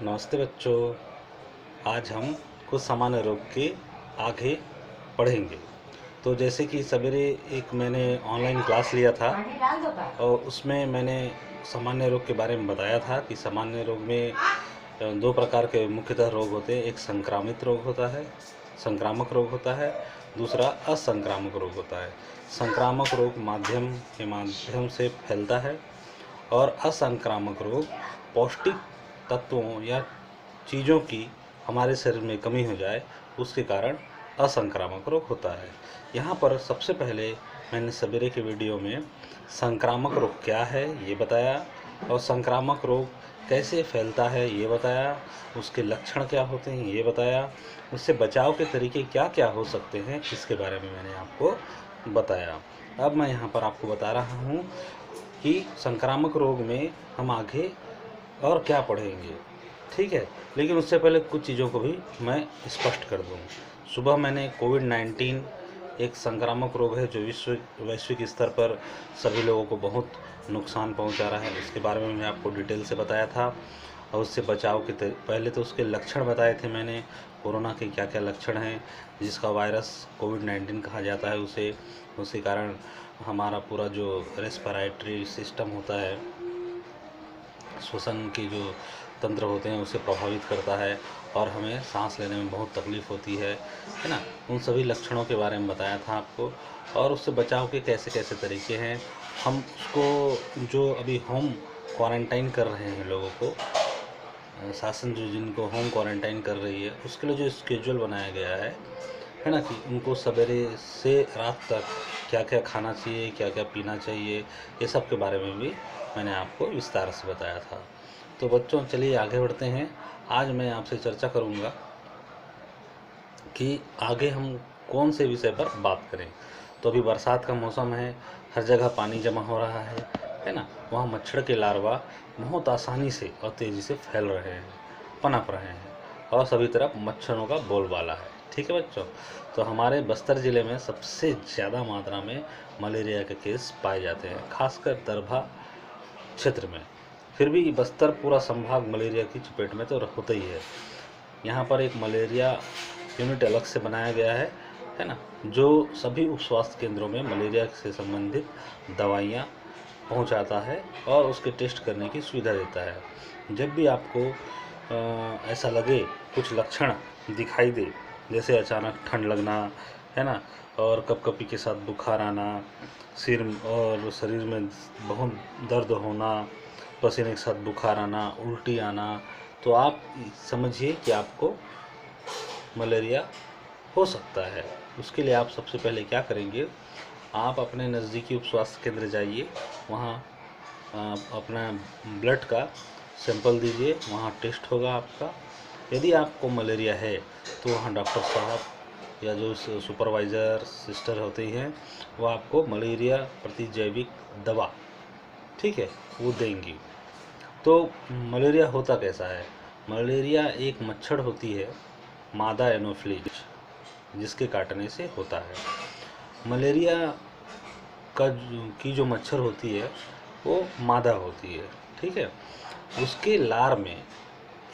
नमस्ते बच्चों। आज हम कुछ सामान्य रोग के आगे पढ़ेंगे। तो जैसे कि सवेरे एक मैंने ऑनलाइन क्लास लिया था और उसमें मैंने सामान्य रोग के बारे में बताया था कि सामान्य रोग में दो प्रकार के मुख्यतः रोग होते हैं। एक संक्रामित रोग होता है, संक्रामक रोग होता है, दूसरा असंक्रामक रोग होता है। संक्रामक रोग माध्यम से फैलता है और असंक्रामक रोग पौष्टिक तत्वों या चीज़ों की हमारे शरीर में कमी हो जाए उसके कारण असंक्रामक रोग होता है। यहाँ पर सबसे पहले मैंने सवेरे के वीडियो में संक्रामक रोग क्या है ये बताया और संक्रामक रोग कैसे फैलता है ये बताया, उसके लक्षण क्या होते हैं ये बताया, उससे बचाव के तरीके क्या क्या हो सकते हैं इसके बारे में मैंने आपको बताया। अब मैं यहाँ पर आपको बता रहा हूँ कि संक्रामक रोग में हम आगे और क्या पढ़ेंगे, ठीक है। लेकिन उससे पहले कुछ चीज़ों को भी मैं स्पष्ट कर दूँ। सुबह मैंने कोविड-19 एक संक्रामक रोग है जो वैश्विक स्तर पर सभी लोगों को बहुत नुकसान पहुंचा रहा है, इसके बारे में मैं आपको डिटेल से बताया था। और उससे बचाव के पहले तो उसके लक्षण बताए थे मैंने, कोरोना के क्या क्या लक्षण हैं, जिसका वायरस कोविड-19 कहा जाता है उसे। उसके कारण हमारा पूरा जो रेस्पिरेटरी सिस्टम होता है, श्वसन की जो तंत्र होते हैं उसे प्रभावित करता है और हमें सांस लेने में बहुत तकलीफ़ होती है ना। उन सभी लक्षणों के बारे में बताया था आपको और उससे बचाव के कैसे कैसे तरीके हैं। हम उसको जो अभी होम क्वारंटाइन कर रहे हैं लोगों को, शासन जो जिनको होम क्वारंटाइन कर रही है उसके लिए जो स्केड्यूल बनाया गया है ना, कि उनको सवेरे से रात तक क्या क्या खाना चाहिए, क्या क्या पीना चाहिए, ये सब के बारे में भी मैंने आपको विस्तार से बताया था। तो बच्चों चलिए आगे बढ़ते हैं। आज मैं आपसे चर्चा करूंगा कि आगे हम कौन से विषय पर बात करें। तो अभी बरसात का मौसम है, हर जगह पानी जमा हो रहा है ना। वहाँ मच्छर के लार्वा बहुत आसानी से और तेज़ी से फैल रहे हैं, पनप रहे हैं और सभी तरफ मच्छरों का बोलबाला है, ठीक है बच्चों। तो हमारे बस्तर ज़िले में सबसे ज़्यादा मात्रा में मलेरिया के केस पाए जाते हैं, खासकर दरभा क्षेत्र में। फिर भी बस्तर पूरा संभाग मलेरिया की चपेट में तो होता ही है। यहाँ पर एक मलेरिया यूनिट अलग से बनाया गया है ना, जो सभी उप स्वास्थ्य केंद्रों में मलेरिया से संबंधित दवाइयाँ पहुँचाता है और उसके टेस्ट करने की सुविधा देता है। जब भी आपको ऐसा लगे, कुछ लक्षण दिखाई दे, जैसे अचानक ठंड लगना है ना, और कपकपी के साथ बुखार आना, सिर और शरीर में बहुत दर्द होना, पसीने के साथ बुखार आना, उल्टी आना, तो आप समझिए कि आपको मलेरिया हो सकता है। उसके लिए आप सबसे पहले क्या करेंगे, आप अपने नज़दीकी उप स्वास्थ्य केंद्र जाइए, वहाँ अपना ब्लड का सैंपल दीजिए, वहाँ टेस्ट होगा आपका। यदि आपको मलेरिया है तो वहाँ डॉक्टर साहब या जो सुपरवाइज़र सिस्टर होती हैं वो आपको मलेरिया प्रतिजैविक दवा, ठीक है, वो देंगी। तो मलेरिया होता कैसा है? मलेरिया एक मच्छर होती है, मादा एनोफ्लिज, जिसके काटने से होता है। मलेरिया की जो मच्छर होती है वो मादा होती है, ठीक है। उसके लार में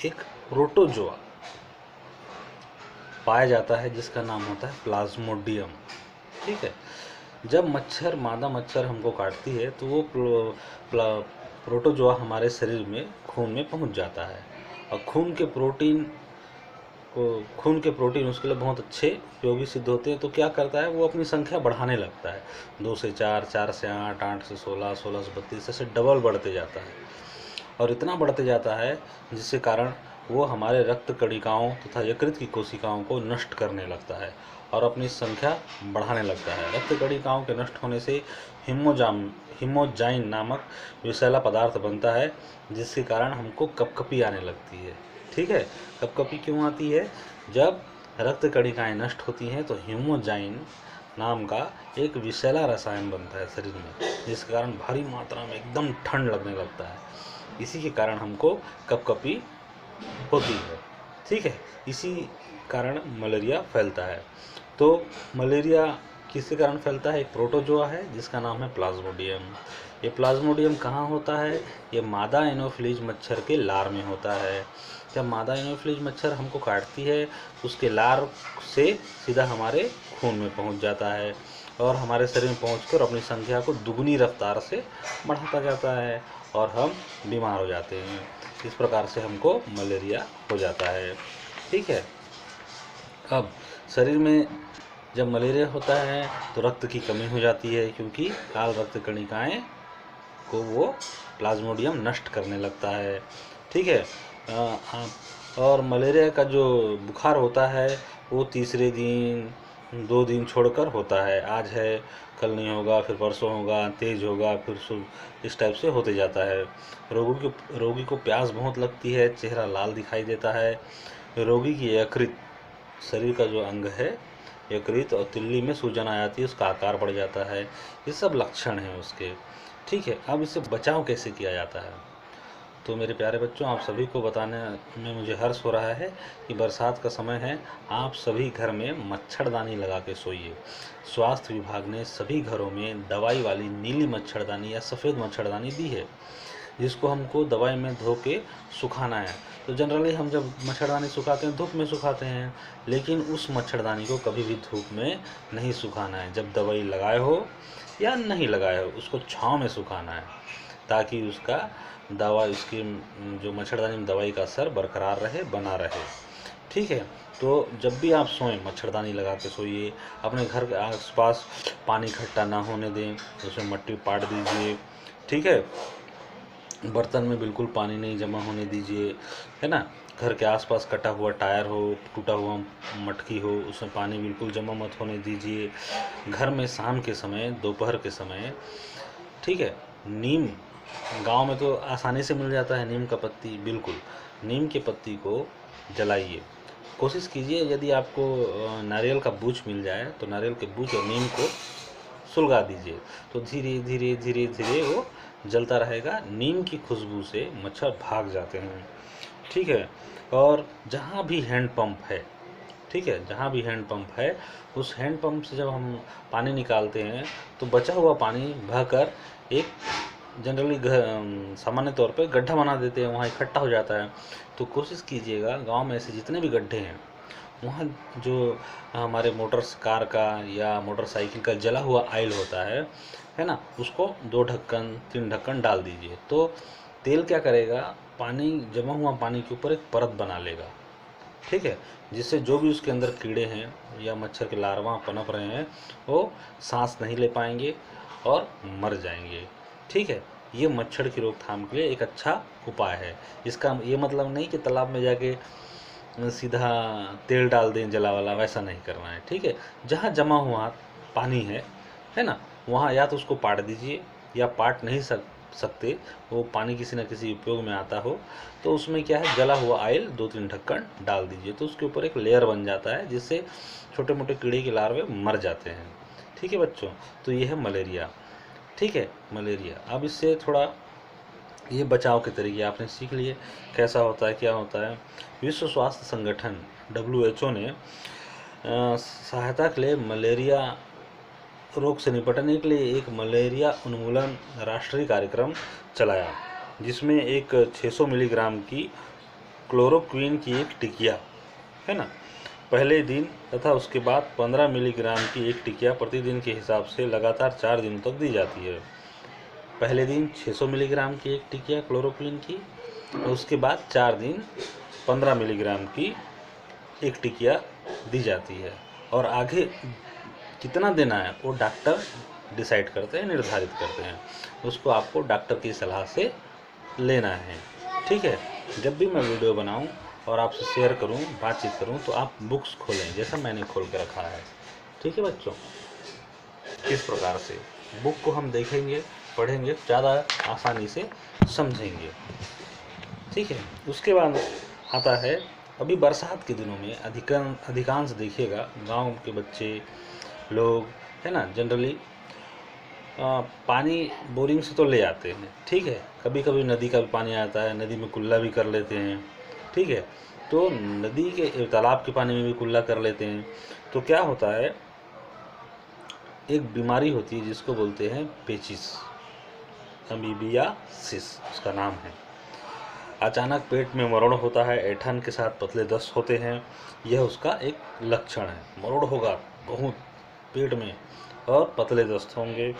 एक प्रोटोजोआ पाया जाता है जिसका नाम होता है प्लाज्मोडियम, ठीक है। जब मादा मच्छर हमको काटती है तो वो प्रोटोजोआ हमारे शरीर में खून में पहुंच जाता है और खून के प्रोटीन उसके लिए बहुत अच्छे उपयोगी सिद्ध होते हैं। तो क्या करता है, वो अपनी संख्या बढ़ाने लगता है, 2 से 4, 4 से 8, 8 से 16, 16 से 32, ऐसे डबल बढ़ते जाता है और इतना बढ़ते जाता है जिसके कारण वो हमारे रक्त कणिकाओं तथा यकृत की कोशिकाओं को नष्ट करने लगता है और अपनी संख्या बढ़ाने लगता है। रक्त कणिकाओं के नष्ट होने से हीमोजाइन नामक विषैला पदार्थ बनता है जिसके कारण हमको कपकपी आने लगती है, ठीक है। कपकपी क्यों आती है? जब रक्त कणिकाएं नष्ट होती हैं तो हीमोजाइन नाम का एक विषैला रसायन बनता है शरीर में, जिसके कारण भारी मात्रा में एकदम ठंड लगने लगता है। इसी के कारण हमको कपकपी होती है, ठीक है। इसी कारण मलेरिया फैलता है। तो मलेरिया किसके कारण फैलता है? एक प्रोटोजोआ है जिसका नाम है प्लाज्मोडियम। ये प्लाज्मोडियम कहाँ होता है? ये मादा एनोफिलीज मच्छर के लार में होता है। जब मादा एनोफिलीज मच्छर हमको काटती है उसके लार से सीधा हमारे खून में पहुंच जाता है और हमारे शरीर में पहुंचकर अपनी संख्या को दुगनी रफ्तार से बढ़ाता जाता है और हम बीमार हो जाते हैं। इस प्रकार से हमको मलेरिया हो जाता है। ठीक है। अब शरीर में जब मलेरिया होता है तो रक्त की कमी हो जाती है, क्योंकि लाल रक्त कणिकाएं को वो प्लाज्मोडियम नष्ट करने लगता है। ठीक है। और मलेरिया का जो बुखार होता है वो तीसरे दिन 2 दिन छोड़कर होता है। आज है, कल नहीं होगा, फिर परसों होगा, तेज होगा, फिर इस टाइप से होते जाता है। रोगी को प्यास बहुत लगती है, चेहरा लाल दिखाई देता है। रोगी की यकृत, शरीर का जो अंग है यकृत और तिल्ली में सूजन आ जाती है, उसका आकार बढ़ जाता है। ये सब लक्षण हैं उसके। ठीक है। अब इससे बचाव कैसे किया जाता है? तो मेरे प्यारे बच्चों, आप सभी को बताने में मुझे हर्ष हो रहा है कि बरसात का समय है। आप सभी घर में मच्छरदानी लगा के सोइए। स्वास्थ्य विभाग ने सभी घरों में दवाई वाली नीली मच्छरदानी या सफ़ेद मच्छरदानी दी है, जिसको हमको दवाई में धो के सुखाना है। तो जनरली हम जब मच्छरदानी सुखाते हैं धूप में सुखाते हैं, लेकिन उस मच्छरदानी को कभी भी धूप में नहीं सुखाना है। जब दवाई लगाए हो या नहीं लगाए हो उसको छांव में सुखाना है, ताकि उसका उसकी जो मच्छरदानी में दवाई का असर बरकरार रहे, बना रहे। ठीक है। तो जब भी आप सोएं मच्छरदानी लगा के सोइए। अपने घर के आसपास पानी इकट्ठा ना होने दें, उसमें मट्टी पाट दीजिए। ठीक है। बर्तन में बिल्कुल पानी नहीं जमा होने दीजिए, है ना। घर के आसपास कटा हुआ टायर हो, टूटा हुआ मटकी हो, उसमें पानी बिल्कुल जमा मत होने दीजिए। घर में शाम के समय, दोपहर के समय, ठीक है, नीम, गांव में तो आसानी से मिल जाता है नीम का पत्ती, बिल्कुल नीम के पत्ती को जलाइए। कोशिश कीजिए यदि आपको नारियल का बूच मिल जाए तो नारियल के बूच और नीम को सुलगा दीजिए, तो धीरे धीरे धीरे धीरे वो जलता रहेगा। नीम की खुशबू से मच्छर भाग जाते हैं। ठीक है। और जहाँ भी हैंड पंप है, ठीक है, जहाँ भी हैंड पंप है उस हैंड पंप से जब हम पानी निकालते हैं तो बचा हुआ पानी बहकर एक जनरली सामान्य तौर पे गड्ढा बना देते हैं, वहाँ इकट्ठा हो जाता है। तो कोशिश कीजिएगा गांव में ऐसे जितने भी गड्ढे हैं वहाँ जो हमारे कार का या मोटरसाइकिल का जला हुआ आयल होता है ना, उसको 2 ढक्कन 3 ढक्कन डाल दीजिए। तो तेल क्या करेगा, पानी जमा हुआ पानी के ऊपर एक परत बना लेगा। ठीक है। जिससे जो भी उसके अंदर कीड़े हैं या मच्छर के लार्वा पनप रहे हैं वो सांस नहीं ले पाएंगे और मर जाएंगे। ठीक है। ये मच्छर की रोकथाम के लिए एक अच्छा उपाय है। इसका ये मतलब नहीं कि तालाब में जाके सीधा तेल डाल दें जला वाला, वैसा नहीं करना है। ठीक है। जहाँ जमा हुआ पानी है ना, वहाँ या तो उसको पाट दीजिए, या पाट नहीं सकते, वो पानी किसी न किसी उपयोग में आता हो, तो उसमें क्या है, जला हुआ ऑयल 2-3 ढक्कन डाल दीजिए, तो उसके ऊपर एक लेयर बन जाता है जिससे छोटे मोटे कीड़े के लार्वे मर जाते हैं। ठीक है बच्चों। तो ये है मलेरिया। ठीक है, मलेरिया। अब इससे थोड़ा ये बचाव के तरीके आपने सीख लिए, कैसा होता है, क्या होता है। विश्व स्वास्थ्य संगठन WHO ने सहायता के लिए मलेरिया रोग से निपटने के लिए एक मलेरिया उन्मूलन राष्ट्रीय कार्यक्रम चलाया, जिसमें एक 600 मिलीग्राम की क्लोरोक्विन की एक टिकिया, है ना, पहले दिन तथा उसके बाद 15 मिलीग्राम की एक टिकिया प्रतिदिन के हिसाब से लगातार 4 दिनों तक दी जाती है। पहले दिन 600 मिलीग्राम की एक टिकिया क्लोरोक्विन की, और उसके बाद 4 दिन 15 मिलीग्राम की एक टिकिया दी जाती है। और आगे कितना देना है वो डॉक्टर डिसाइड करते हैं, निर्धारित करते हैं। उसको आपको डॉक्टर की सलाह से लेना है। ठीक है। जब भी मैं वीडियो बनाऊं और आपसे शेयर करूं, बातचीत करूं, तो आप बुक्स खोलें जैसा मैंने खोल के रखा है। ठीक है बच्चों। इस प्रकार से बुक को हम देखेंगे, पढ़ेंगे, ज़्यादा आसानी से समझेंगे। ठीक है। उसके बाद आता है, अभी बरसात के दिनों में अधिकांश देखिएगा गांव के बच्चे लोग, है ना, जनरली पानी बोरिंग से तो ले आते हैं। ठीक है। कभी कभी नदी का भी पानी आता है, नदी में कुल्ला भी कर लेते हैं। ठीक है। तो नदी के तालाब के पानी में भी कुल्ला कर लेते हैं। तो क्या होता है, एक बीमारी होती है जिसको बोलते हैं पेचिस। अमीबियासिस उसका नाम है। अचानक पेट में मरोड़ होता है, ऐंठन के साथ पतले दस्त होते हैं, यह उसका एक लक्षण है। मरोड़ होगा बहुत पेट में और पतले दस्त होंगे।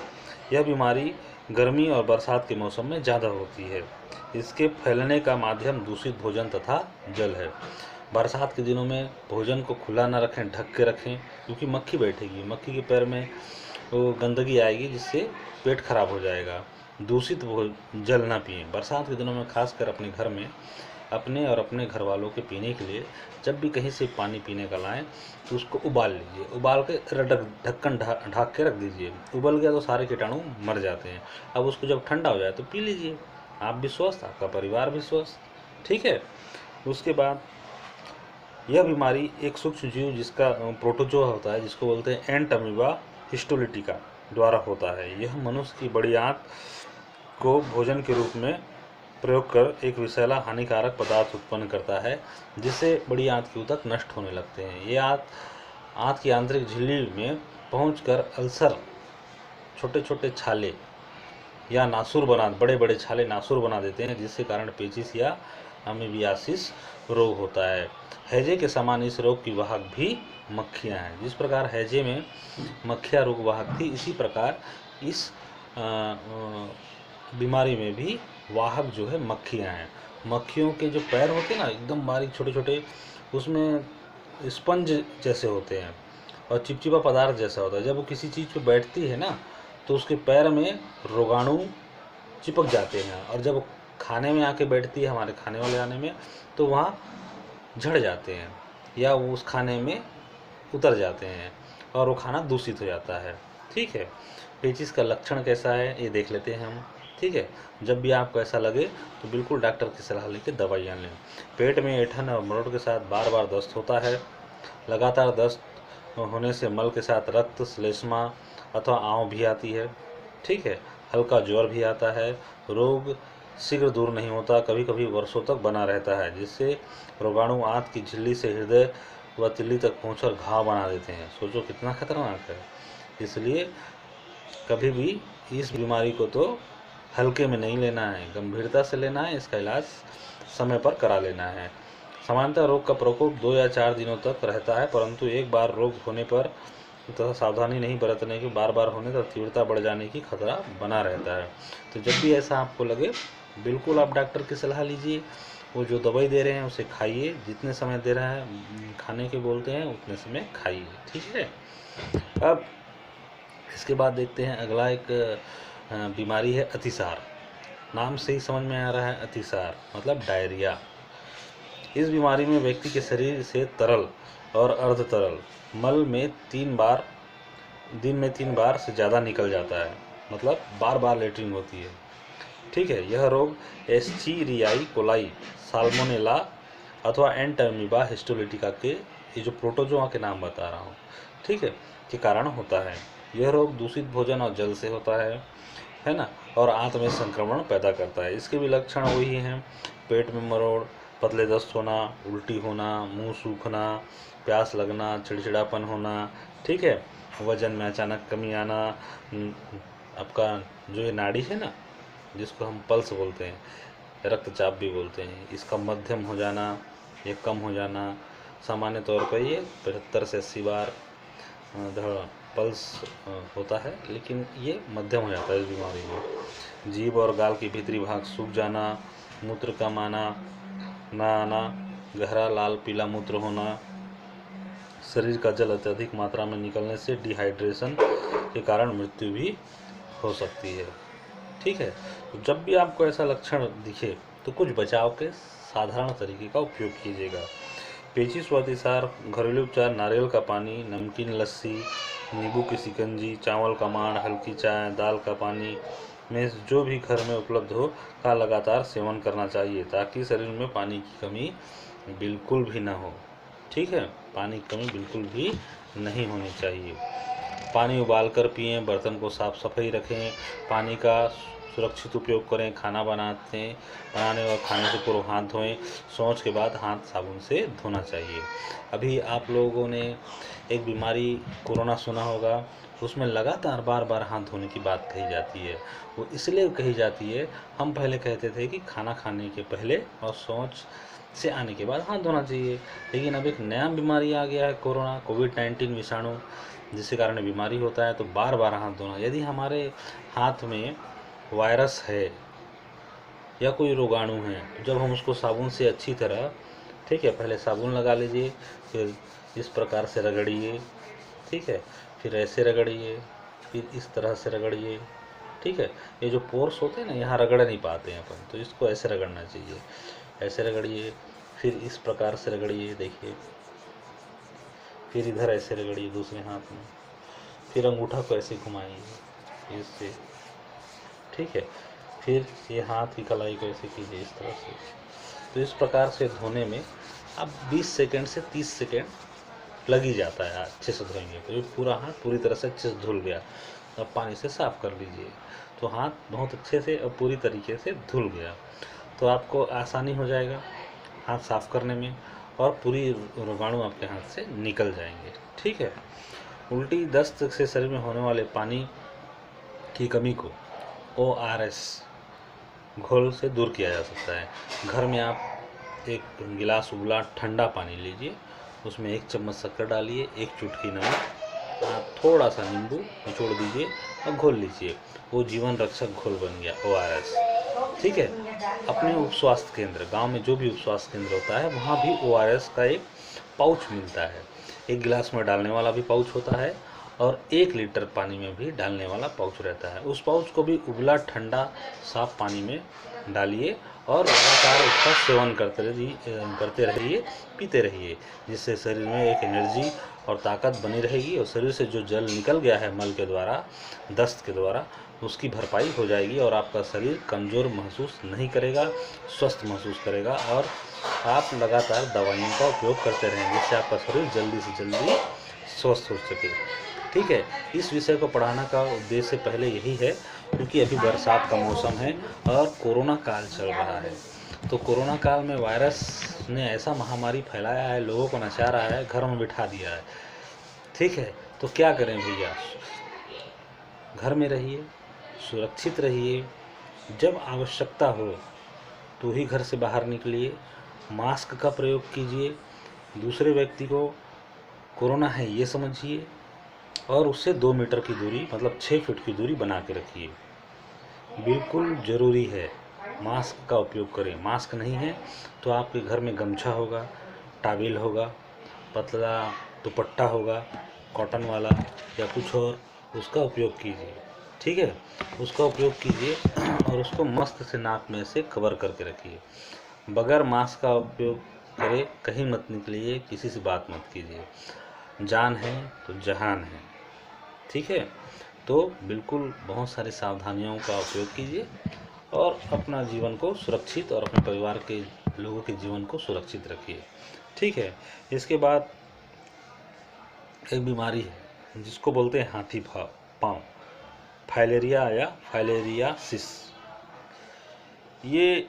यह बीमारी गर्मी और बरसात के मौसम में ज़्यादा होती है। इसके फैलने का माध्यम दूषित भोजन तथा जल है। बरसात के दिनों में भोजन को खुला ना रखें, ढक के रखें, क्योंकि मक्खी बैठेगी, मक्खी के पैर में वो गंदगी आएगी जिससे पेट खराब हो जाएगा। दूषित जल ना पिएं। बरसात के दिनों में खासकर अपने घर में अपने और अपने घर वालों के पीने के लिए जब भी कहीं से पानी पीने का लाएं तो उसको उबाल लीजिए, उबाल के ढक्कन ढक के रख दीजिए। उबल गया तो सारे कीटाणु मर जाते हैं। अब उसको जब ठंडा हो जाए तो पी लीजिए, आप भी स्वस्थ, आपका परिवार भी स्वस्थ। ठीक है। उसके बाद यह बीमारी एक सूक्ष्म जीव जिसका प्रोटोजोआ होता है, जिसको बोलते हैं एंट अमीबा हिस्टोलिटिका द्वारा होता है। यह मनुष्य की बड़ी आंत को भोजन के रूप में प्रयोग कर एक विषैला हानिकारक पदार्थ उत्पन्न करता है, जिससे बड़ी आंत के ऊतक नष्ट होने लगते हैं। ये आंत की आंतरिक झिल्ली में पहुंचकर अल्सर, छोटे छोटे छाले या नासूर बड़े बड़े छाले नासूर बना देते हैं, जिसके कारण पेचिस या अमीबियासिस रोग होता है। हैजे के समान इस रोग की वाहक भी मक्खियाँ हैं। जिस प्रकार हैजे में मक्खियाँ रोग वाहक थी, इसी प्रकार इस बीमारी में भी वाहक जो है मक्खियाँ हैं। मक्खियों के जो पैर होते हैं ना, एकदम बारीक छोटे छोटे, उसमें स्पंज जैसे होते हैं और चिपचिपा पदार्थ जैसा होता है। जब वो किसी चीज़ पे बैठती है ना तो उसके पैर में रोगाणु चिपक जाते हैं, और जब खाने में आके बैठती है, हमारे खाने वाले आने में, तो वहाँ झड़ जाते हैं या वो उस खाने में उतर जाते हैं और वो खाना दूषित हो जाता है। ठीक है। पेचिस का लक्षण कैसा है ये देख लेते हैं हम। ठीक है। जब भी आपको ऐसा लगे तो बिल्कुल डॉक्टर की सलाह लेकर दवाइयाँ लें। पेट में ऐंठन और मरोड़ के साथ बार बार दस्त होता है। लगातार दस्त होने से मल के साथ रक्त, श्लेष्मा अथवा आंव भी आती है। ठीक है। हल्का ज्वर भी आता है। रोग शीघ्र दूर नहीं होता, कभी कभी वर्षों तक बना रहता है, जिससे रोगाणु आंत की झिल्ली से हृदय व तिल्ली तक पहुंचकर घाव बना देते हैं। सोचो कितना खतरनाक है। इसलिए कभी भी इस बीमारी को तो हल्के में नहीं लेना है, गंभीरता से लेना है। इसका इलाज समय पर करा लेना है। सामान्यतः रोग का प्रकोप 2 या 4 दिनों तक रहता है, परंतु एक बार रोग होने पर तथा सावधानी नहीं बरतने की बार बार होने तक तीव्रता बढ़ जाने की खतरा बना रहता है। तो जब भी ऐसा आपको लगे बिल्कुल आप डॉक्टर की सलाह लीजिए। वो जो दवाई दे रहे हैं उसे खाइए, जितने समय दे रहा है खाने के बोलते हैं उतने समय खाइए। ठीक है। अब इसके बाद देखते हैं अगला एक बीमारी है अतिसार। नाम से ही समझ में आ रहा है, अतिसार मतलब डायरिया। इस बीमारी में व्यक्ति के शरीर से तरल और अर्ध तरल मल में 3 बार दिन में 3 बार से ज़्यादा निकल जाता है, मतलब बार बार लेटरिन होती है। ठीक है। यह रोग एस्चीरियाई कोलाई, साल्मोनेला अथवा एंट अमीबा हिस्टोलिटिका के, ये जो प्रोटोजोआ के नाम बता रहा हूँ, ठीक है, के कारण होता है। यह रोग दूषित भोजन और जल से होता है ना, और आंत में संक्रमण पैदा करता है। इसके भी लक्षण वही हैं: पेट में मरोड़, पतले दस्त होना, उल्टी होना, मुंह सूखना, प्यास लगना, चिड़चिड़ापन होना। ठीक है। वजन में अचानक कमी आना, आपका जो ये नाड़ी है ना, जिसको हम पल्स बोलते हैं, रक्तचाप भी बोलते हैं, इसका मध्यम हो जाना, ये कम हो जाना। सामान्य तौर पर ये 75 से 80 बार पल्स होता है, लेकिन ये मध्यम हो जाता है इस बीमारी में। जीभ और गाल की भीतरी भाग सूख जाना, मूत्र कम आना, ना आना, गहरा लाल पीला मूत्र होना, शरीर का जल अत्यधिक मात्रा में निकलने से डिहाइड्रेशन के कारण मृत्यु भी हो सकती है। ठीक है। तो जब भी आपको ऐसा लक्षण दिखे तो कुछ बचाव के साधारण तरीके का उपयोग कीजिएगा। पेचिस व अतिसार घरेलू उपचार: नारियल का पानी, नमकीन लस्सी, नींबू की शिकंजी, चावल का मांड, हल्की चाय, दाल का पानी में जो भी घर में उपलब्ध हो का लगातार सेवन करना चाहिए, ताकि शरीर में पानी की कमी बिल्कुल भी ना हो। ठीक है। पानी की कमी बिल्कुल भी नहीं होनी चाहिए। पानी उबाल कर पिएं, बर्तन को साफ सफाई रखें, पानी का सुरक्षित उपयोग करें। खाना बनाने और खाने से पूर्व हाथ धोएं। शौच के बाद हाथ साबुन से धोना चाहिए। अभी आप लोगों ने एक बीमारी कोरोना सुना होगा, उसमें लगातार बार बार हाथ धोने की बात कही जाती है। वो इसलिए कही जाती है, हम पहले कहते थे कि खाना खाने के पहले और शौच से आने के बाद हाथ धोना चाहिए, लेकिन अब एक नया बीमारी आ गया है, कोरोना कोविड-19 विषाणु, जिसके कारण बीमारी होता है। तो बार बार हाथ धोना, यदि हमारे हाथ में वायरस है या कोई रोगाणु है, जब हम उसको साबुन से अच्छी तरह, ठीक है, पहले साबुन लगा लीजिए, फिर इस प्रकार से रगड़िए, ठीक है, फिर ऐसे रगड़िए, फिर इस तरह से रगड़िए, ठीक है। ये जो पोर्स होते हैं ना, यहाँ रगड़ नहीं पाते हैं अपन, तो इसको ऐसे रगड़ना चाहिए, ऐसे रगड़िए, फिर इस प्रकार से रगड़िए, देखिए, फिर इधर ऐसे रगड़िए दूसरे हाथ में, फिर अंगूठा को ऐसे घुमाइए इससे, ठीक है, फिर ये हाथ की कलाई को ऐसे कीजिए इस तरह से। तो इस प्रकार से धोने में अब 20 सेकंड से 30 सेकंड लग ही जाता है अच्छे से धोएंगे तो। ये पूरा हाथ पूरी तरह से अच्छे से धुल गया, अब पानी से साफ़ कर लीजिए, तो हाथ बहुत अच्छे से और पूरी तरीके से धुल गया, तो आपको आसानी हो जाएगा हाथ साफ़ करने में और पूरी रोगाणु आपके हाथ से निकल जाएंगे, ठीक है। उल्टी दस्त से शरीर में होने वाले पानी की कमी को ORS घोल से दूर किया जा सकता है। घर में आप एक गिलास उबला ठंडा पानी लीजिए, उसमें 1 चम्मच शक्कर डालिए, 1 चुटकी नमक, थोड़ा सा नींबू निचोड़ दीजिए और घोल लीजिए। वो जीवन रक्षक घोल बन गया ORS, ठीक है। अपने उप स्वास्थ्य केंद्र, गांव में जो भी उप स्वास्थ्य केंद्र होता है, वहाँ भी ORS का एक पाउच मिलता है। 1 गिलास में डालने वाला भी पाउच होता है और 1 लीटर पानी में भी डालने वाला पाउच रहता है। उस पाउच को भी उबला ठंडा साफ पानी में डालिए और लगातार उसका सेवन करते रहिए, पीते रहिए, जिससे शरीर में एक एनर्जी और ताकत बनी रहेगी और शरीर से जो जल निकल गया है मल के द्वारा, दस्त के द्वारा, उसकी भरपाई हो जाएगी और आपका शरीर कमज़ोर महसूस नहीं करेगा, स्वस्थ महसूस करेगा और आप लगातार दवाइयों का उपयोग करते रहेंगे, जिससे आपका शरीर जल्दी से जल्दी स्वस्थ हो सके, ठीक है। इस विषय को पढ़ाना का उद्देश्य पहले यही है, क्योंकि अभी बरसात का मौसम है और कोरोना काल चल रहा है। तो कोरोना काल में वायरस ने ऐसा महामारी फैलाया है, लोगों को नचा रहा है, घर में बिठा दिया है, ठीक है। तो क्या करें भैया, घर में रहिए, सुरक्षित रहिए, जब आवश्यकता हो तो ही घर से बाहर निकलिए, मास्क का प्रयोग कीजिए, दूसरे व्यक्ति को कोरोना है ये समझिए और उससे 2 मीटर की दूरी, मतलब 6 फीट की दूरी बना के रखिए। बिल्कुल ज़रूरी है मास्क का उपयोग करें। मास्क नहीं है तो आपके घर में गमछा होगा, टॉवेल होगा, पतला दुपट्टा होगा कॉटन वाला या कुछ और, उसका उपयोग कीजिए, ठीक है। उसका उपयोग कीजिए और उसको मस्त से नाक में से कवर करके रखिए। बगैर मास्क का उपयोग करे कहीं मत निकलिए, किसी से बात मत कीजिए। जान है तो जहान है, ठीक है। तो बिल्कुल बहुत सारी सावधानियों का उपयोग कीजिए और अपना जीवन को सुरक्षित और अपने परिवार के लोगों के जीवन को सुरक्षित रखिए, ठीक है। इसके बाद एक बीमारी है जिसको बोलते हैं हाथी पाँव, फाइलेरिया या फाइलेरियासिस। ये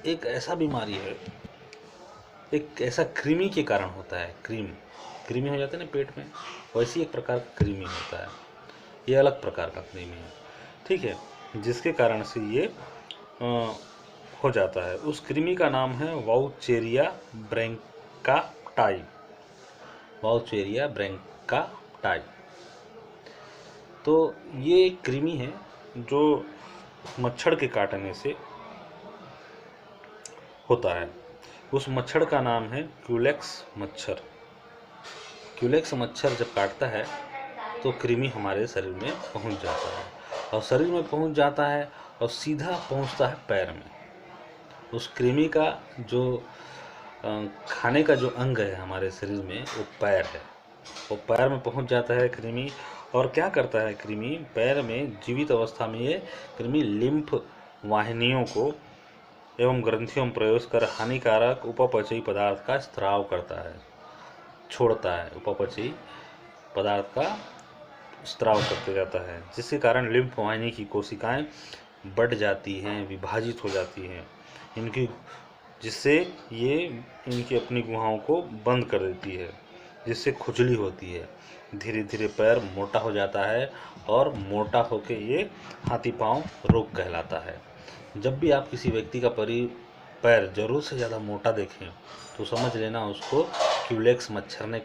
एक ऐसा बीमारी है, एक ऐसा कृमि के कारण होता है। कृमि हो जाते हैं ना पेट में, वैसी एक प्रकार का कृमि होता है। ये अलग प्रकार का कृमि है, ठीक है, जिसके कारण से ये हो जाता है। उस कृमि का नाम है वाउचेरिया ब्रैंकाटाई। वाउचेरिया ब्रैंकाटाई। तो ये एक कृमि है जो मच्छर के काटने से होता है। उस मच्छर का नाम है क्यूलेक्स मच्छर। क्यूलेक्स मच्छर जब काटता है तो कृमि हमारे शरीर में पहुंच जाता है और शरीर में पहुंच जाता है और सीधा पहुंचता है पैर में। उस कृमि का जो खाने का जो अंग है हमारे शरीर में, वो पैर है। वो पैर में पहुंच जाता है कृमि और क्या करता है कृमि, पैर में जीवित अवस्था में ये कृमि लिम्फ वाहिनियों को एवं ग्रंथियों में प्रवेश कर हानिकारक उपापचयी पदार्थ का स्राव करता है, छोड़ता है। उपापचयी पदार्थ का स्त्राव करते जाता है, जिसके कारण लिम्फ वाहिनी की कोशिकाएं बढ़ जाती हैं, विभाजित हो जाती हैं इनकी, जिससे ये इनकी अपनी गुहाओं को बंद कर देती है, जिससे खुजली होती है। धीरे धीरे पैर मोटा हो जाता है और मोटा होके ये हाथी पांव रोग कहलाता है। जब भी आप किसी व्यक्ति का पैर जरूर से ज़्यादा मोटा देखें तो समझ लेना उसको क्यूलेक्स मच्छर ने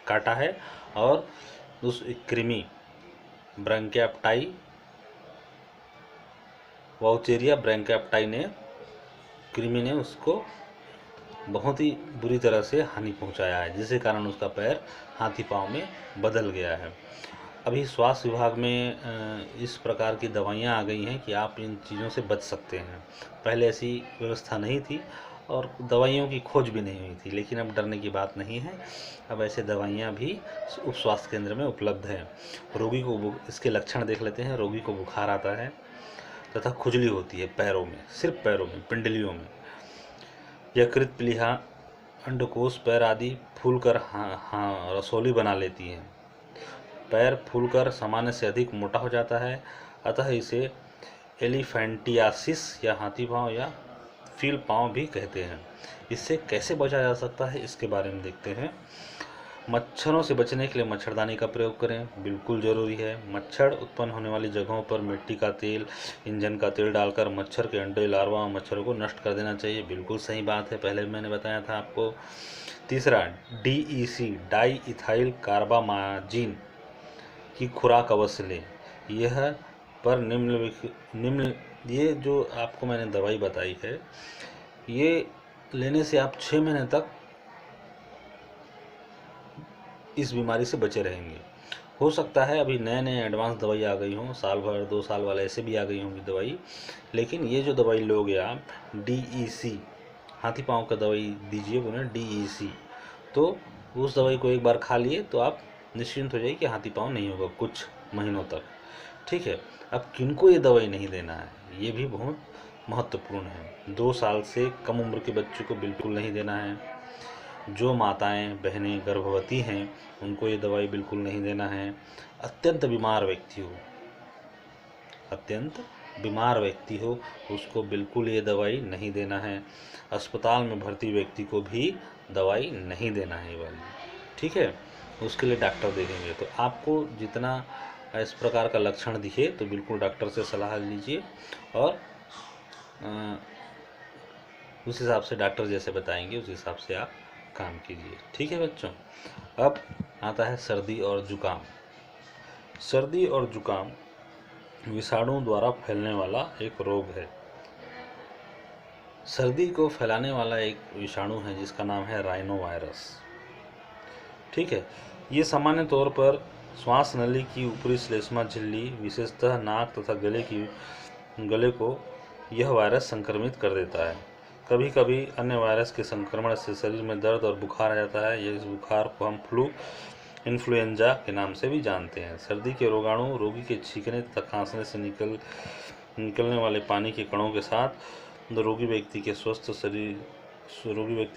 काटा है और उस कृमि ब्रैंकियोप्टाई वाउचेरिया ब्रैंकियोप्टाई ने कृमि ने उसको बहुत ही बुरी तरह से हानि पहुंचाया है, जिसके कारण उसका पैर हाथी पांव में बदल गया है। अभी स्वास्थ्य विभाग में इस प्रकार की दवाइयां आ गई हैं कि आप इन चीज़ों से बच सकते हैं। पहले ऐसी व्यवस्था नहीं थी और दवाइयों की खोज भी नहीं हुई थी, लेकिन अब डरने की बात नहीं है। अब ऐसे दवाइयां भी उप स्वास्थ्य केंद्र में उपलब्ध हैं। रोगी को इसके लक्षण देख लेते हैं। रोगी को बुखार आता है तथा खुजली होती है पैरों में, सिर्फ पैरों में, पिंडलियों में। यकृत, प्लीहा, अंडकोश, पैर आदि फूलकर रसौली बना लेती हैं। पैर फूलकर सामान्य से अधिक मोटा हो जाता है, अतः इसे एलिफेंटियासिस या हाथी पांव या फील पांव भी कहते हैं। इससे कैसे बचा जा सकता है, इसके बारे में देखते हैं। मच्छरों से बचने के लिए मच्छरदानी का प्रयोग करें, बिल्कुल ज़रूरी है। मच्छर उत्पन्न होने वाली जगहों पर मिट्टी का तेल, इंजन का तेल डालकर मच्छर के अंडे, लार्वा और मच्छरों को नष्ट कर देना चाहिए। बिल्कुल सही बात है, पहले मैंने बताया था आपको। तीसरा, DEC डाई इथाइल कार्बामाजिन की खुराक अवश्य लें। यह पर निम्न ये जो आपको मैंने दवाई बताई है, ये लेने से आप 6 महीने तक इस बीमारी से बचे रहेंगे। हो सकता है अभी नए नए एडवांस दवाई आ गई हों, साल भर 2 साल वाले ऐसे भी आ गई होंगी दवाई, लेकिन ये जो दवाई लोगे आप DEC, हाथी पांव का दवाई दीजिए उन्हें DEC, तो उस दवाई को एक बार खा लिए तो आप निश्चिंत हो जाइए कि हाथी पांव नहीं होगा कुछ महीनों तक। ठीक है। अब किनको ये दवाई नहीं देना है, ये भी बहुत महत्वपूर्ण है। 2 साल से कम उम्र के बच्चों को बिल्कुल नहीं देना है। जो माताएं बहनें गर्भवती हैं उनको ये दवाई बिल्कुल नहीं देना है। अत्यंत बीमार व्यक्ति हो उसको बिल्कुल ये दवाई नहीं देना है। अस्पताल में भर्ती व्यक्ति को भी दवाई नहीं देना है ये वाली। ठीक है, उसके लिए डॉक्टर देखेंगे। तो आपको जितना इस प्रकार का लक्षण दिखे तो बिल्कुल डॉक्टर से सलाह लीजिए और उस हिसाब से डॉक्टर जैसे बताएंगे उस हिसाब से आप काम कीजिए। ठीक है बच्चों। अब आता है सर्दी और जुकाम। सर्दी और जुकाम विषाणु द्वारा फैलने वाला एक रोग है। सर्दी को फैलाने वाला एक विषाणु है जिसका नाम है राइनोवायरस। ठीक है, ये सामान्य तौर पर श्वास नली की ऊपरी श्लेष्मा झिल्ली, विशेषतः नाक तथा गले को यह वायरस संक्रमित कर देता है। कभी कभी अन्य वायरस के संक्रमण से शरीर में दर्द और बुखार आ जाता है। इस बुखार को हम इन्फ्लुएंजा के नाम से भी जानते हैं। सर्दी के रोगाणु रोगी के छींकने तथा खांसने से निकलने वाले पानी के कणों के साथ रोगी व्यक्ति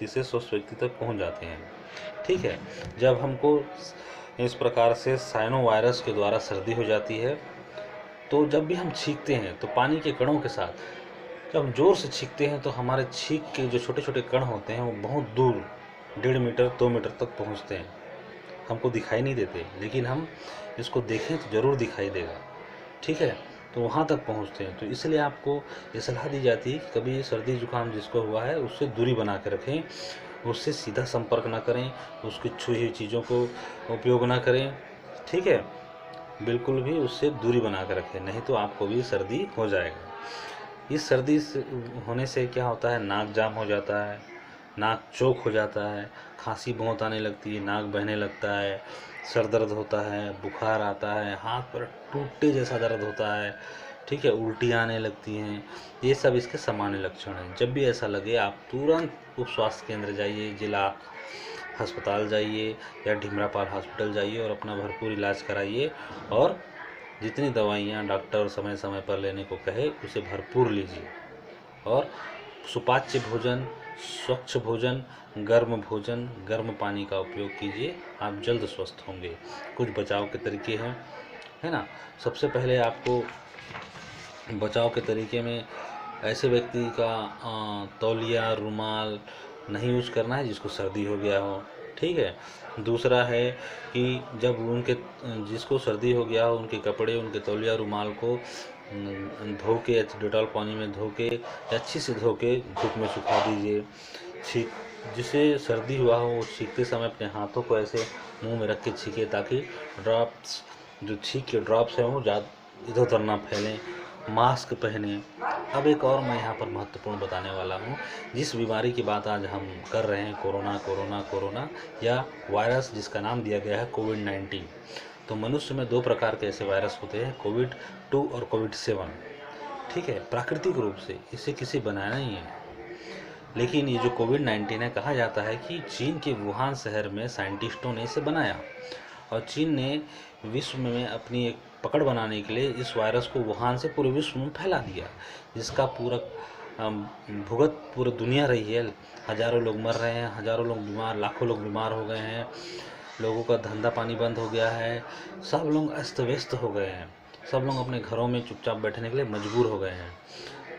से स्वस्थ व्यक्ति तक पहुंच जाते हैं। ठीक है, जब हमको इस प्रकार से साइनोवायरस के द्वारा सर्दी हो जाती है तो जब भी हम छींकते हैं तो पानी के कणों के साथ जब हम जोर से छींकते हैं तो हमारे छींक के जो छोटे छोटे कण होते हैं वो बहुत दूर 1.5 मीटर 2 मीटर तक पहुंचते हैं। हमको दिखाई नहीं देते, लेकिन हम इसको देखें तो ज़रूर दिखाई देगा। ठीक है, तो वहाँ तक पहुँचते हैं। तो इसलिए आपको ये सलाह दी जाती है कि कभी सर्दी जुकाम जिसको हुआ है उससे दूरी बना के रखें, उससे सीधा संपर्क ना करें, उसकी छुई हुई चीज़ों को उपयोग ना करें। ठीक है, बिल्कुल भी उससे दूरी बना कर रखें, नहीं तो आपको भी सर्दी हो जाएगा। इस सर्दी होने से क्या होता है, नाक जाम हो जाता है, नाक चौक हो जाता है, खांसी बहुत आने लगती है, नाक बहने लगता है, सर दर्द होता है, बुखार आता है, हाथ पर टूटे जैसा दर्द होता है। ठीक है, उल्टी आने लगती हैं। ये सब इसके सामान्य लक्षण हैं। जब भी ऐसा लगे आप तुरंत उप स्वास्थ्य केंद्र जाइए, जिला अस्पताल जाइए या ढिमरापाल हॉस्पिटल जाइए और अपना भरपूर इलाज कराइए और जितनी दवाइयाँ डॉक्टर समय समय पर लेने को कहे उसे भरपूर लीजिए। और सुपाच्य भोजन, स्वच्छ भोजन, गर्म पानी का उपयोग कीजिए, आप जल्द स्वस्थ होंगे। कुछ बचाव के तरीके हैं, है ना। सबसे पहले आपको बचाव के तरीके में ऐसे व्यक्ति का तौलिया रुमाल नहीं यूज करना है जिसको सर्दी हो गया हो, ठीक है। दूसरा है कि जब उनके जिसको सर्दी हो गया हो उनके कपड़े उनके तौलिया रुमाल को धो के डेटॉल पानी में धो के अच्छी से धो के धूप में सुखा दीजिए। छींक जिसे सर्दी हुआ हो वो छींकते समय अपने हाथों को ऐसे मुंह में रख के छींके ताकि ड्रॉप्स जो छींक के ड्रॉप्स हैं वो ज़्यादा इधर उधर ना फैलें। मास्क पहने। अब एक और मैं यहाँ पर महत्वपूर्ण बताने वाला हूँ, जिस बीमारी की बात आज हम कर रहे हैं कोरोना या वायरस जिसका नाम दिया गया है कोविड-19। तो मनुष्य में 2 प्रकार के ऐसे वायरस होते हैं, कोविड-2 और कोविड-7, ठीक है। प्राकृतिक रूप से इसे किसी बनाया नहीं है, लेकिन ये जो कोविड-19 है कहा जाता है कि चीन के वुहान शहर में साइंटिस्टों ने इसे बनाया और चीन ने विश्व में अपनी एक पकड़ बनाने के लिए इस वायरस को वुहान से पूरे विश्व में फैला दिया, जिसका पूरा भुगत पूरी दुनिया रही है। हज़ारों लोग मर रहे हैं, हज़ारों लोग बीमार, लाखों लोग बीमार हो गए हैं, लोगों का धंधा पानी बंद हो गया है, सब लोग अस्त व्यस्त हो गए हैं, सब लोग अपने घरों में चुपचाप बैठने के लिए मजबूर हो गए हैं।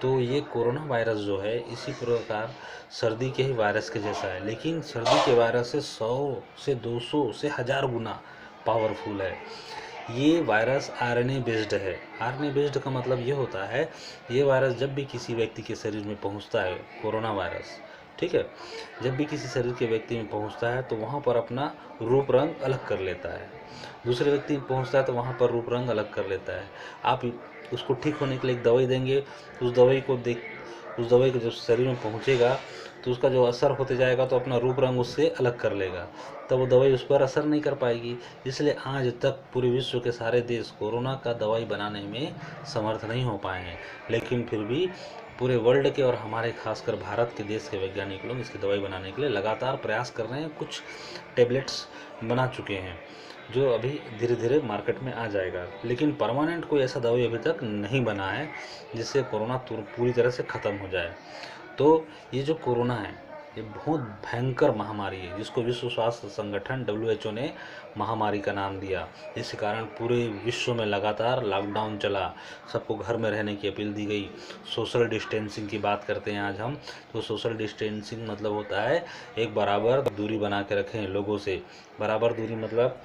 तो ये कोरोना वायरस जो है इसी प्रकार सर्दी के ही वायरस के जैसा है, लेकिन सर्दी के वायरस से 100 से 200 से 1000 गुना पावरफुल है। ये वायरस आरएनए बेस्ड है। आरएनए बेस्ड का मतलब ये होता है, ये वायरस जब भी किसी व्यक्ति के शरीर में पहुंचता है, कोरोना वायरस, ठीक है, जब भी किसी शरीर के व्यक्ति में पहुंचता है तो वहाँ पर अपना रूप रंग अलग कर लेता है। दूसरे व्यक्ति में पहुंचता है तो वहाँ पर रूप रंग अलग कर लेता है। आप उसको ठीक होने के लिए एक दवाई देंगे, उस दवाई को जब शरीर में पहुँचेगा तो उसका जो असर होते जाएगा तो अपना रूप रंग उससे अलग कर लेगा, तब वो दवाई उस पर असर नहीं कर पाएगी। इसलिए आज तक पूरे विश्व के सारे देश कोरोना का दवाई बनाने में समर्थ नहीं हो पाए हैं, लेकिन फिर भी पूरे वर्ल्ड के और हमारे खासकर भारत के देश के वैज्ञानिक लोग इसकी दवाई बनाने के लिए लगातार प्रयास कर रहे हैं। कुछ टैबलेट्स बना चुके हैं जो अभी धीरे धीरे मार्केट में आ जाएगा, लेकिन परमानेंट कोई ऐसा दवाई अभी तक नहीं बना है जिससे कोरोना पूरी तरह से ख़त्म हो जाए। तो ये जो कोरोना है ये बहुत भयंकर महामारी है, जिसको विश्व स्वास्थ्य संगठन WHO ने महामारी का नाम दिया। इस कारण पूरे विश्व में लगातार लॉकडाउन चला, सबको घर में रहने की अपील दी गई। सोशल डिस्टेंसिंग की बात करते हैं आज हम, तो सोशल डिस्टेंसिंग मतलब होता है एक बराबर दूरी बना के रखें लोगों से। बराबर दूरी मतलब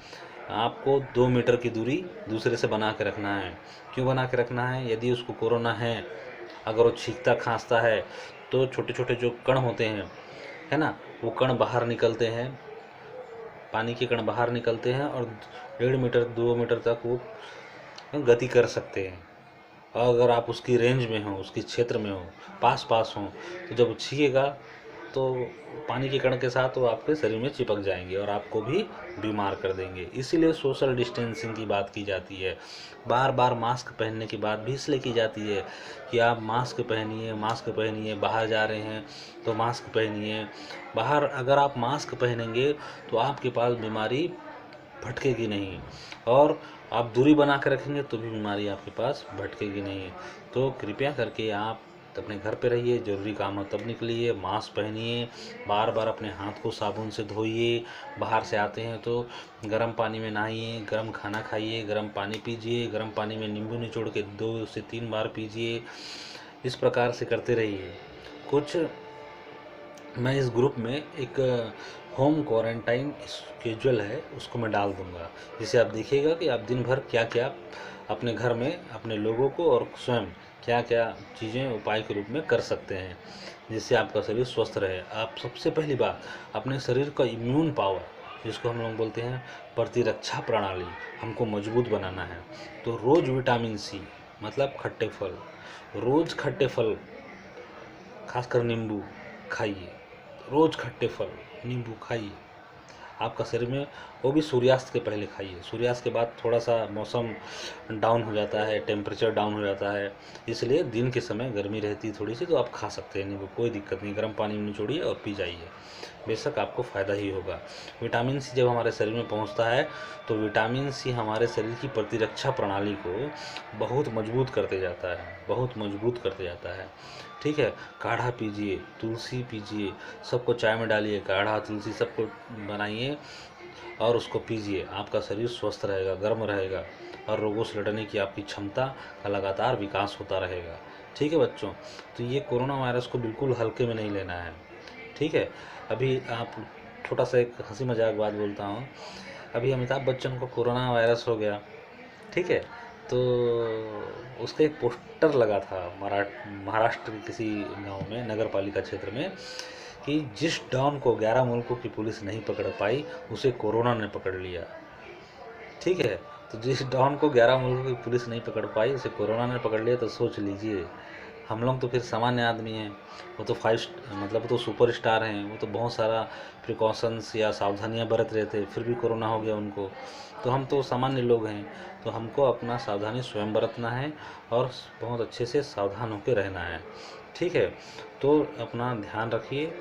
आपको 2 मीटर की दूरी दूसरे से बना के रखना है। क्यों बना के रखना है? यदि उसको कोरोना है, अगर वो छींकता खांसता है तो छोटे छोटे जो कण होते हैं, है ना, वो कण बाहर निकलते हैं, पानी के कण बाहर निकलते हैं और 1.5 मीटर 2 मीटर तक वो गति कर सकते हैं। और अगर आप उसकी रेंज में हो, उसके क्षेत्र में हो, पास हो, तो जब छींकेगा तो पानी के कण के साथ वो आपके शरीर में चिपक जाएंगे और आपको भी बीमार कर देंगे। इसीलिए सोशल डिस्टेंसिंग की बात की जाती है। बार बार मास्क पहनने की बात भी इसलिए की जाती है कि आप मास्क पहनिए, बाहर जा रहे हैं तो मास्क पहनिए। बाहर अगर आप मास्क पहनेंगे तो आपके पास बीमारी भटकेगी नहीं, और आप दूरी बना कर रखेंगे तो भी बीमारी आपके पास भटकेगी नहीं। तो कृपया करके आप अपने घर पे रहिए, ज़रूरी काम हो तब निकलिए, मास्क पहनिए, बार बार अपने हाथ को साबुन से धोइए। बाहर से आते हैं तो गर्म पानी में नहाइए, गर्म खाना खाइए, गर्म पानी पीजिए, गर्म पानी में नींबू निचोड़ के 2 से 3 बार पीजिए। इस प्रकार से करते रहिए। कुछ मैं इस ग्रुप में एक होम क्वारंटाइन स्केड्यूल है, उसको मैं डाल दूंगा, जिसे आप देखिएगा कि आप दिन भर क्या क्या अपने घर में अपने लोगों को और स्वयं क्या क्या चीज़ें उपाय के रूप में कर सकते हैं जिससे आपका शरीर स्वस्थ रहे। आप सबसे पहली बात अपने शरीर का इम्यून पावर, जिसको हम लोग बोलते हैं प्रतिरक्षा प्रणाली, हमको मजबूत बनाना है। तो रोज़ विटामिन सी मतलब खट्टे फल, रोज़ खट्टे फल खासकर नींबू खाइए, रोज़ खट्टे फल नींबू खाइए। आपका शरीर में, वो भी सूर्यास्त के पहले खाइए। सूर्यास्त के बाद थोड़ा सा मौसम डाउन हो जाता है, टेम्परेचर डाउन हो जाता है, इसलिए दिन के समय गर्मी रहती है थोड़ी सी, तो आप खा सकते हैं नींबू, कोई दिक्कत नहीं। गर्म पानी में निचोड़िए और पी जाइए, बेशक आपको फ़ायदा ही होगा। विटामिन सी जब हमारे शरीर में पहुंचता है तो विटामिन सी हमारे शरीर की प्रतिरक्षा प्रणाली को बहुत मजबूत करते जाता है, बहुत मजबूत करते जाता है। ठीक है, काढ़ा पीजिए, तुलसी पीजिए, सबको चाय में डालिए, काढ़ा तुलसी सबको बनाइए और उसको पीजिए। आपका शरीर स्वस्थ रहेगा, गर्म रहेगा और रोगों से लड़ने की आपकी क्षमता का लगातार विकास होता रहेगा। ठीक है बच्चों, तो ये कोरोना वायरस को बिल्कुल हल्के में नहीं लेना है। ठीक है, अभी आप छोटा सा एक हंसी मजाक बात बोलता हूँ। अभी अमिताभ बच्चन को कोरोना वायरस हो गया, ठीक है, तो उसका एक पोस्टर लगा था महाराष्ट्र के किसी गांव में, नगर पालिका क्षेत्र में, कि जिस डॉन को 11 मुल्कों की पुलिस नहीं पकड़ पाई उसे कोरोना ने पकड़ लिया। ठीक है, तो जिस डॉन को 11 मुल्कों की पुलिस नहीं पकड़ पाई उसे कोरोना ने पकड़ लिया, तो सोच लीजिए हम लोग तो फिर सामान्य आदमी हैं, वो तो मतलब वो तो सुपर स्टार हैं, वो तो बहुत सारा प्रिकॉशंस या सावधानियां बरत रहे थे, फिर भी कोरोना हो गया उनको। तो हम तो सामान्य लोग हैं, तो हमको अपना सावधानी स्वयं बरतना है और बहुत अच्छे से सावधान होकर रहना है। ठीक है, तो अपना ध्यान रखिए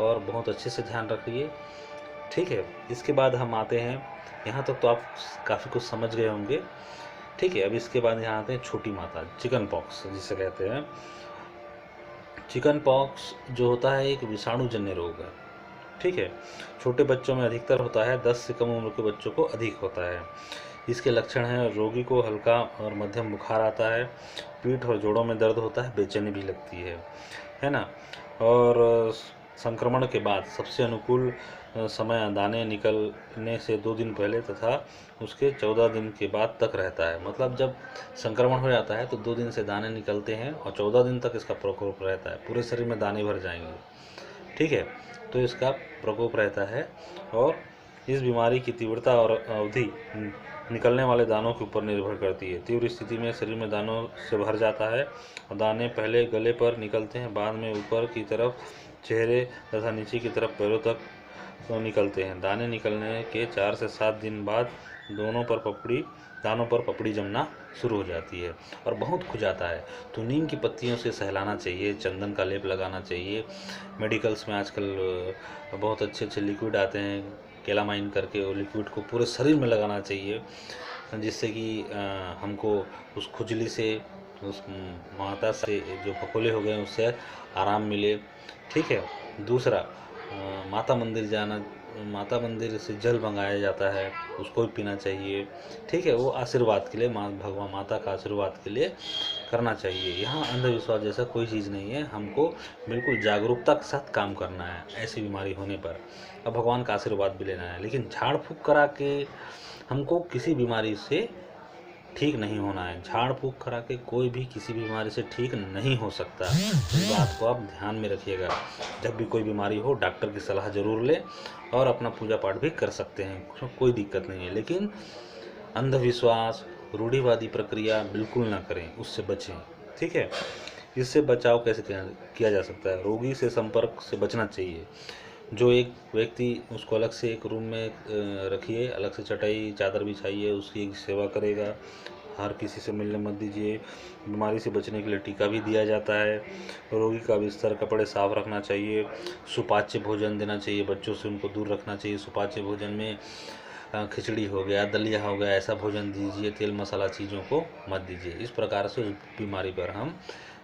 और बहुत अच्छे से ध्यान रखिए। ठीक है, इसके बाद हम आते हैं, यहाँ तक तो आप काफ़ी कुछ समझ गए होंगे। ठीक है, अब इसके बाद यहाँ आते हैं छोटी माता, चिकन पॉक्स जिसे कहते हैं। चिकन पॉक्स जो होता है एक विषाणुजन्य रोग है। ठीक है, छोटे बच्चों में अधिकतर होता है, 10 से कम उम्र के बच्चों को अधिक होता है। इसके लक्षण हैं, रोगी को हल्का और मध्यम बुखार आता है, पीठ और जोड़ों में दर्द होता है, बेचैनी भी लगती है ना। और संक्रमण के बाद सबसे अनुकूल समय दाने निकलने से 2 दिन पहले तथा उसके 14 दिन के बाद तक रहता है। मतलब जब संक्रमण हो जाता है तो 2 दिन से दाने निकलते हैं और 14 दिन तक इसका प्रकोप रहता है, पूरे शरीर में दाने भर जाएंगे। ठीक है, तो इसका प्रकोप रहता है और इस बीमारी की तीव्रता और अवधि निकलने वाले दानों के ऊपर निर्भर करती है। तीव्र स्थिति में शरीर में दानों से भर जाता है और दाने पहले गले पर निकलते हैं, बाद में ऊपर की तरफ चेहरे तथा नीचे की तरफ पैरों तक निकलते हैं। दाने निकलने के 4 से 7 दिन बाद दानों पर पपड़ी जमना शुरू हो जाती है और बहुत खुजाता है। तो नीम की पत्तियों से सहलाना चाहिए, चंदन का लेप लगाना चाहिए। मेडिकल्स में आजकल बहुत अच्छे अच्छे लिक्विड आते हैं, केलामाइन करके, वो लिक्विड को पूरे शरीर में लगाना चाहिए, जिससे कि हमको उस खुजली से, उस माता से जो फफोले हो गए उससे आराम मिले। ठीक है, दूसरा माता मंदिर से जल मंगाया जाता है, उसको भी पीना चाहिए। ठीक है, वो आशीर्वाद के लिए, भगवान माता का आशीर्वाद के लिए करना चाहिए। यहाँ अंधविश्वास जैसा कोई चीज़ नहीं है, हमको बिल्कुल जागरूकता के साथ काम करना है ऐसी बीमारी होने पर, और भगवान का आशीर्वाद भी लेना है। लेकिन झाड़ फूँक करा के हमको किसी बीमारी से ठीक नहीं होना है। झाड़ फूँक करा के कोई भी किसी बीमारी से ठीक नहीं हो सकता। इस बात को आप ध्यान में रखिएगा। जब भी कोई बीमारी हो डॉक्टर की सलाह ज़रूर लें और अपना पूजा पाठ भी कर सकते हैं, कोई दिक्कत नहीं है। लेकिन अंधविश्वास, रूढ़िवादी प्रक्रिया बिल्कुल ना करें, उससे बचें। ठीक है, इससे बचाव कैसे किया जा सकता है? रोगी से संपर्क से बचना चाहिए। जो एक व्यक्ति, उसको अलग से एक रूम में रखिए, अलग से चटाई चादर बिछाइए, उसकी सेवा करेगा। हर किसी से मिलने मत दीजिए। बीमारी से बचने के लिए टीका भी दिया जाता है। रोगी का बिस्तर, कपड़े साफ रखना चाहिए। सुपाच्य भोजन देना चाहिए, बच्चों से उनको दूर रखना चाहिए। सुपाच्य भोजन में खिचड़ी हो गया, दलिया हो गया, ऐसा भोजन दीजिए, तेल मसाला चीज़ों को मत दीजिए। इस प्रकार से उस बीमारी पर हम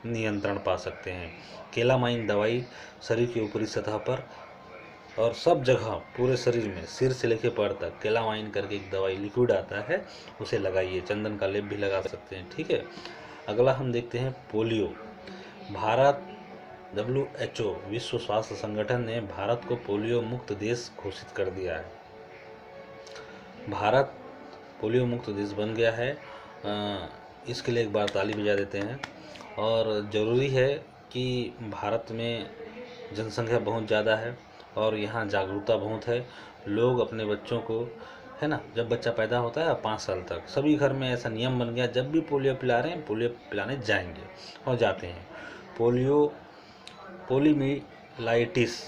नियंत्रण पा सकते हैं। केलामाइन दवाई शरीर की ऊपरी सतह पर और सब जगह पूरे शरीर में, सिर से लेकर पैर तक, केलामाइन करके एक दवाई लिक्विड आता है, उसे लगाइए। चंदन का लेप भी लगा सकते हैं। ठीक है, अगला हम देखते हैं पोलियो। भारत, WHO विश्व स्वास्थ्य संगठन ने भारत को पोलियो मुक्त देश घोषित कर दिया है। भारत पोलियो मुक्त देश बन गया है। इसके लिए एक बार ताली बजा देते हैं। और ज़रूरी है कि भारत में जनसंख्या बहुत ज़्यादा है और यहाँ जागरूकता बहुत है। लोग अपने बच्चों को, है ना, जब बच्चा पैदा होता है 5 साल तक सभी घर में ऐसा नियम बन गया, जब भी पोलियो पिला रहे हैं पोलियो पिलाने जाएंगे और जाते हैं। पोलीमिलाइटिस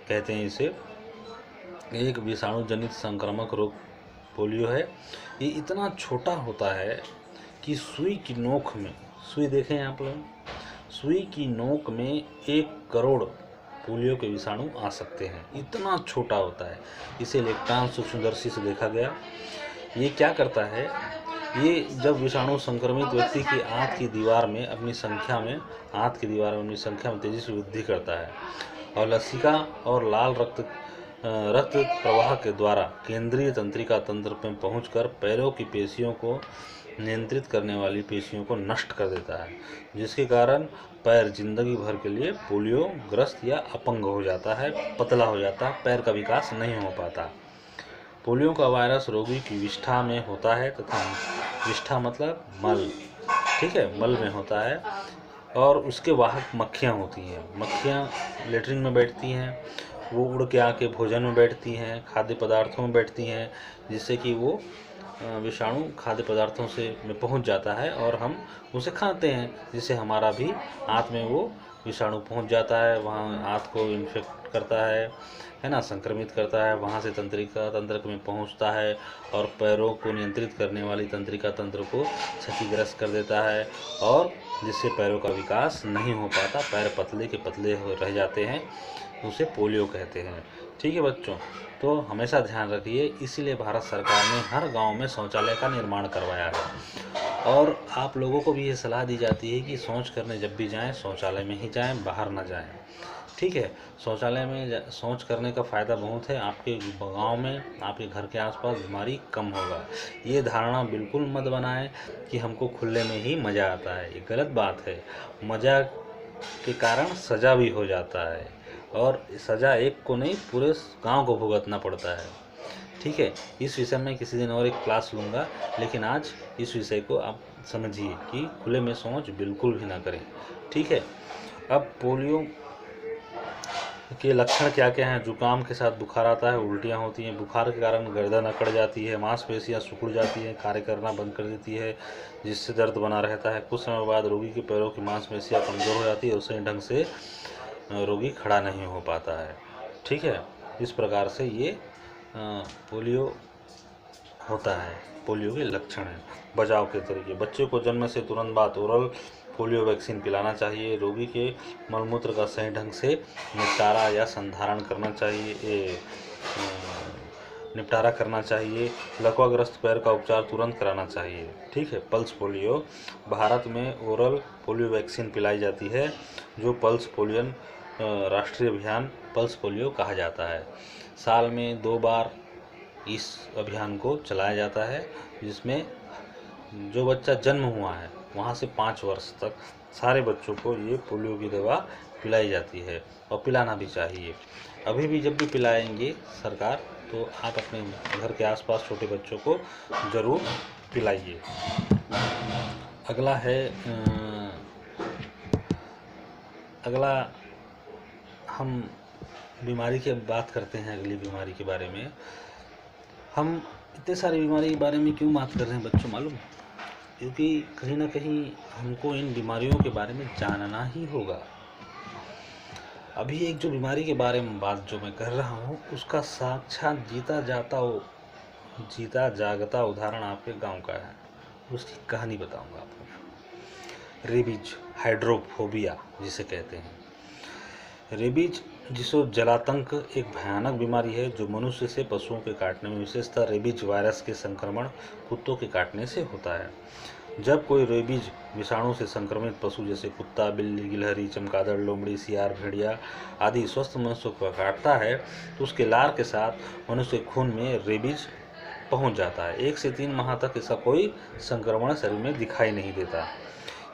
कहते हैं इसे, एक विषाणु जनित संक्रामक रोग पोलियो है। ये इतना छोटा होता है कि सुई की नोक में, सुई देखें आप लोग, सुई की नोक में 1 करोड़ पोलियो के विषाणु आ सकते हैं। इतना छोटा होता है। इसे इलेक्ट्रॉन सूक्ष्मदर्शी से देखा गया। ये क्या करता है, ये जब विषाणु संक्रमित व्यक्ति की आंत की दीवार में अपनी संख्या में तेजी से वृद्धि करता है और लसिका और लाल रक्त रक्त प्रवाह के द्वारा केंद्रीय तंत्रिका तंत्र में पहुंचकर पैरों की पेशियों को नियंत्रित करने वाली पेशियों को नष्ट कर देता है, जिसके कारण पैर जिंदगी भर के लिए पोलियो ग्रस्त या अपंग हो जाता है, पतला हो जाता है, पैर का विकास नहीं हो पाता। पोलियो का वायरस रोगी की विष्ठा में होता है तथा विष्ठा मतलब मल, ठीक है, मल में होता है और उसके वाहक मक्खियाँ होती हैं। मक्खियाँ लेटरिन में बैठती हैं, वो उड़ के आके भोजन में बैठती हैं, खाद्य पदार्थों में बैठती हैं, जिससे कि वो विषाणु खाद्य पदार्थों से में पहुंच जाता है और हम उसे खाते हैं, जिससे हमारा भी आंत में वो विषाणु पहुंच जाता है, वहाँ आंत को इन्फेक्ट करता है ना, संक्रमित करता है, वहाँ से तंत्रिका तंत्र में पहुंचता है और पैरों को नियंत्रित करने वाली तंत्रिका तंत्र को क्षतिग्रस्त कर देता है और जिससे पैरों का विकास नहीं हो पाता, पैर पतले के पतले रह जाते हैं, उसे पोलियो कहते हैं। ठीक है बच्चों, तो हमेशा ध्यान रखिए, इसीलिए भारत सरकार ने हर गांव में शौचालय का निर्माण करवाया है और आप लोगों को भी ये सलाह दी जाती है कि शौच करने जब भी जाएं शौचालय में ही जाएं, बाहर ना जाएं। ठीक है, शौचालय में शौच करने का फ़ायदा बहुत है, आपके गांव में, आपके घर के आसपास बीमारी कम होगा। ये धारणा बिल्कुल मत बनाएं कि हमको खुले में ही मज़ा आता है, ये गलत बात है। मज़ा के कारण सज़ा भी हो जाता है और सज़ा एक को नहीं पूरे गांव को भुगतना पड़ता है। ठीक है, इस विषय में किसी दिन और एक क्लास लूँगा, लेकिन आज इस विषय को आप समझिए कि खुले में शौच बिल्कुल भी ना करें। ठीक है, अब पोलियो के लक्षण क्या क्या हैं? जुकाम के साथ बुखार आता है, उल्टियाँ होती हैं, बुखार के कारण गर्दन अकड़ जाती है, मांसपेशियाँ सिकुड़ जाती हैं, कार्य करना बंद कर देती है, जिससे दर्द बना रहता है। कुछ समय बाद रोगी के पैरों की मांसपेशियाँ कमज़ोर हो जाती है, उससे ढंग से रोगी खड़ा नहीं हो पाता है। ठीक है, इस प्रकार से ये पोलियो होता है, पोलियो के लक्षण हैं। बचाव के तरीके: बच्चे को जन्म से तुरंत बाद ओरल पोलियो वैक्सीन पिलाना चाहिए। रोगी के मलमूत्र का सही ढंग से निपटारा या संधारण करना चाहिए, निपटारा करना चाहिए। लकवाग्रस्त पैर का उपचार तुरंत कराना चाहिए। ठीक है, पल्स पोलियो: भारत में ओरल पोलियो वैक्सीन पिलाई जाती है, जो पल्स पोलियो राष्ट्रीय अभियान पल्स पोलियो कहा जाता है। साल में 2 बार इस अभियान को चलाया जाता है, जिसमें जो बच्चा जन्म हुआ है वहाँ से 5 वर्ष तक सारे बच्चों को ये पोलियो की दवा पिलाई जाती है और पिलाना भी चाहिए। अभी भी जब भी पिलाएंगे सरकार, तो आप अपने घर के आसपास छोटे बच्चों को ज़रूर पिलाइए। अगला है अगला हम बीमारी की बात करते हैं। अगली बीमारी के बारे में हम इतने सारी बीमारी के बारे में क्यों बात कर रहे हैं बच्चों, मालूम? क्योंकि कहीं ना कहीं हमको इन बीमारियों के बारे में जानना ही होगा। अभी एक जो बीमारी के बारे में बात जो मैं कर रहा हूँ, उसका साक्षात जीता जागता उदाहरण आपके गांव का है। उसकी कहानी बताऊंगा आपको। रेबीज, हाइड्रोफोबिया जिसे कहते हैं। रेबीज जिसो जलातंक एक भयानक बीमारी है जो मनुष्य से पशुओं के काटने में, विशेषतः रेबीज वायरस के संक्रमण कुत्तों के काटने से होता है। जब कोई रेबीज विषाणु से संक्रमित पशु जैसे कुत्ता, बिल्ली, गिलहरी, चमगादड़, लोमड़ी, सियार, भेड़िया आदि स्वस्थ मनुष्य को काटता है, तो उसके लार के साथ मनुष्य के खून में रेबीज पहुंच जाता है। 1 से 3 माह तक इसका कोई संक्रमण शरीर में दिखाई नहीं देता।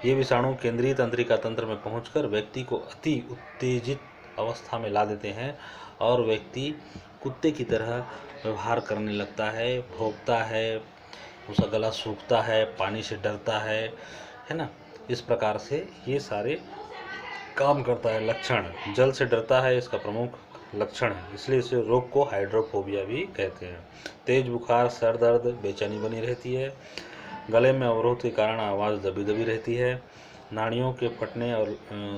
ये विषाणु केंद्रीय तंत्रिका तंत्र में पहुंचकर व्यक्ति को अति उत्तेजित अवस्था में ला देते हैं और व्यक्ति कुत्ते की तरह व्यवहार करने लगता है, भौंकता है, उसका गला सूखता है, पानी से डरता है ना। इस प्रकार से ये सारे काम करता है। लक्षण: जल से डरता है, इसका प्रमुख लक्षण है, इसलिए इसे रोग को हाइड्रोफोबिया भी कहते हैं। तेज बुखार, सर दर्द, बेचैनी बनी रहती है। गले में अवरोध के कारण आवाज़ दबी दबी रहती है। नाड़ियों के फटने और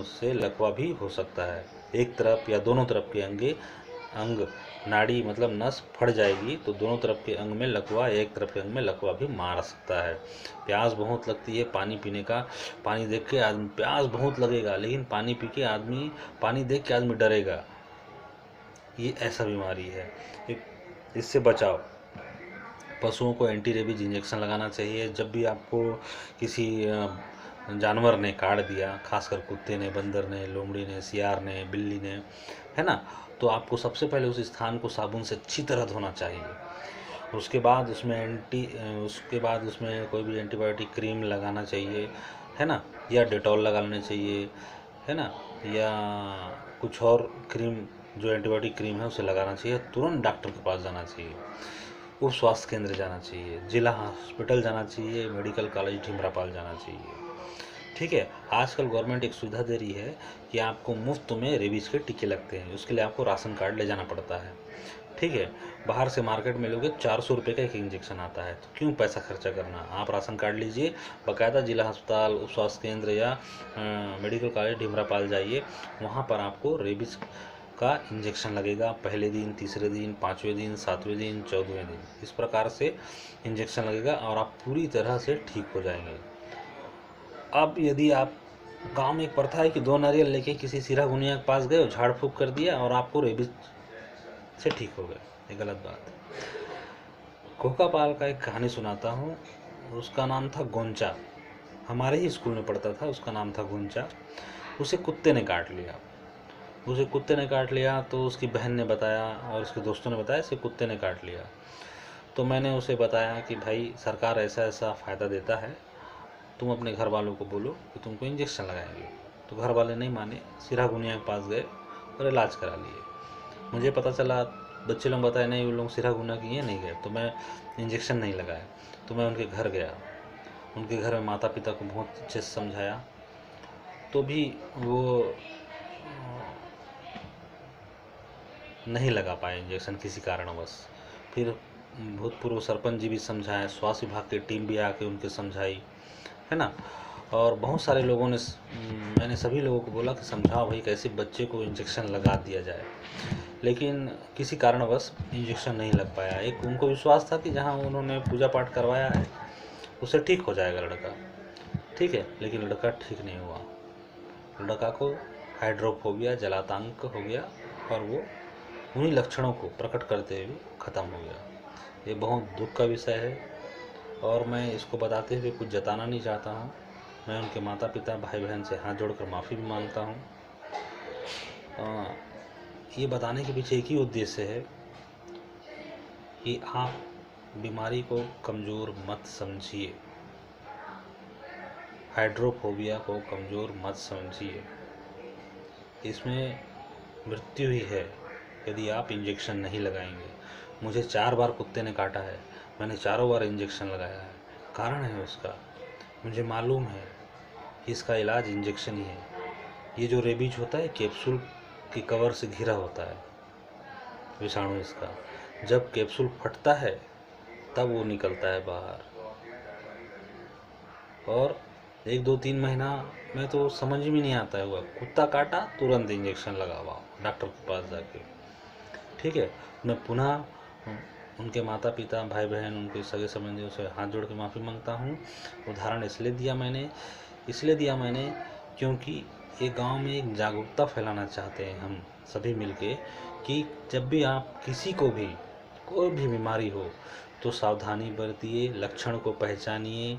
से लकवा भी हो सकता है। एक तरफ या दोनों तरफ के अंग नाड़ी मतलब नस फट जाएगी तो दोनों तरफ के अंग में लकवा, एक तरफ के अंग में लकवा भी मार सकता है। प्यास बहुत लगती है। पानी पीने का, पानी देख के आदमी, प्यास बहुत लगेगा लेकिन पानी देख के आदमी डरेगा। ये ऐसा बीमारी है। इससे बचाव: पशुओं को एंटी रेबीज इंजेक्शन लगाना चाहिए। जब भी आपको किसी जानवर ने काट दिया, खासकर कुत्ते ने, बंदर ने, लोमड़ी ने, सियार ने, बिल्ली ने, है ना, तो आपको सबसे पहले उस स्थान को साबुन से अच्छी तरह धोना चाहिए। उसके बाद उसमें कोई भी एंटीबायोटिक क्रीम लगाना चाहिए, है ना, या डेटॉल लगा लेना चाहिए, है ना, या कुछ और क्रीम जो एंटीबायोटिक क्रीम है उसे लगाना चाहिए। तुरंत डॉक्टर के पास जाना चाहिए, उप स्वास्थ्य केंद्र जाना चाहिए, जिला हॉस्पिटल जाना चाहिए, मेडिकल कॉलेज ढिमरापाल जाना चाहिए। ठीक है, आजकल गवर्नमेंट एक सुविधा दे रही है कि आपको मुफ्त में रेबीज के टीके लगते हैं, उसके लिए आपको राशन कार्ड ले जाना पड़ता है। ठीक है, बाहर से मार्केट में लोगे 400 रुपये का एक इंजेक्शन आता है, तो क्यों पैसा खर्चा करना। आप राशन कार्ड लीजिए, बाकायदा जिला अस्पताल, उप स्वास्थ्य केंद्र या मेडिकल कॉलेज ढिमरापाल जाइए, वहाँ पर आपको रेबीज का इंजेक्शन लगेगा। पहले दिन, तीसरे दिन, 5वें दिन, 7वें दिन, 14वें दिन, इस प्रकार से इंजेक्शन लगेगा और आप पूरी तरह से ठीक हो जाएंगे। अब यदि आप गांव में एक प्रथा है कि 2 नारियल लेके किसी सिरा गुनिया के पास गए, झाड़ फूक कर दिया और आपको रेबीज से ठीक हो गए, ये गलत बात है। कोकापाल का एक कहानी सुनाता हूँ। उसका नाम था गोंचा, हमारे ही स्कूल में पढ़ता था, उसका नाम था गोंचा। उसे कुत्ते ने काट लिया, तो उसकी बहन ने बताया और उसके दोस्तों ने बताया इसे कुत्ते ने काट लिया। तो मैंने उसे बताया कि भाई सरकार ऐसा ऐसा फ़ायदा देता है, तुम अपने घर वालों को बोलो कि तुमको इंजेक्शन लगाएंगे। तो घर वाले नहीं माने, सिरा गुनिया के पास गए और इलाज करा लिए। मुझे पता चला, बच्चे लोग बताए नहीं वो लोग सिरा गुना किए नहीं गए, तो मैं इंजेक्शन नहीं लगाया। तो मैं उनके घर गया, उनके घर में माता पिता को बहुत अच्छे से समझाया, तो भी वो नहीं लगा पाए इंजेक्शन किसी कारणवश। फिर भूतपूर्व सरपंच जी भी समझाए, स्वास्थ्य विभाग की टीम भी आके उनके समझाई, है ना, और बहुत सारे लोगों ने मैंने सभी लोगों को बोला कि समझाओ भाई कैसे बच्चे को इंजेक्शन लगा दिया जाए, लेकिन किसी कारणवश इंजेक्शन नहीं लग पाया। एक उनको विश्वास था कि जहाँ उन्होंने पूजा पाठ करवाया है उससे ठीक हो जाएगा लड़का, ठीक है, लेकिन लड़का ठीक नहीं हुआ। लड़का को हाइड्रोफोबिया, जलातंक हो गया और वो उन्हीं लक्षणों को प्रकट करते हुए ख़त्म हो गया। ये बहुत दुख का विषय है और मैं इसको बताते हुए कुछ जताना नहीं चाहता हूँ। मैं उनके माता पिता, भाई बहन से हाथ जोड़कर माफ़ी भी मांगता हूँ। ये बताने के पीछे एक ही उद्देश्य है कि आप बीमारी को कमज़ोर मत समझिए, हाइड्रोफोबिया को कमज़ोर मत समझिए। इसमें मृत्यु ही है यदि आप इंजेक्शन नहीं लगाएंगे। मुझे 4 बार कुत्ते ने काटा है, मैंने चारों बार इंजेक्शन लगाया है। कारण है उसका, मुझे मालूम है कि इसका इलाज इंजेक्शन ही है। ये जो रेबीज होता है कैप्सूल के कवर से घिरा होता है विषाणु इसका, जब कैप्सूल फटता है तब वो निकलता है बाहर, और 1, 2, 3 महीना में तो समझ में नहीं आता है। कुत्ता काटा तुरंत इंजेक्शन लगाओ डॉक्टर के पास जाके, ठीक है। मैं पुनः उनके माता पिता, भाई बहन, उनके सगे संबंधियों से हाथ जोड़ के माफ़ी मांगता हूँ। उदाहरण इसलिए दिया मैंने क्योंकि ये गांव में एक जागरूकता फैलाना चाहते हैं हम सभी मिलके कि जब भी आप किसी को भी कोई भी बीमारी हो तो सावधानी बरतिए, लक्षण को पहचानिए,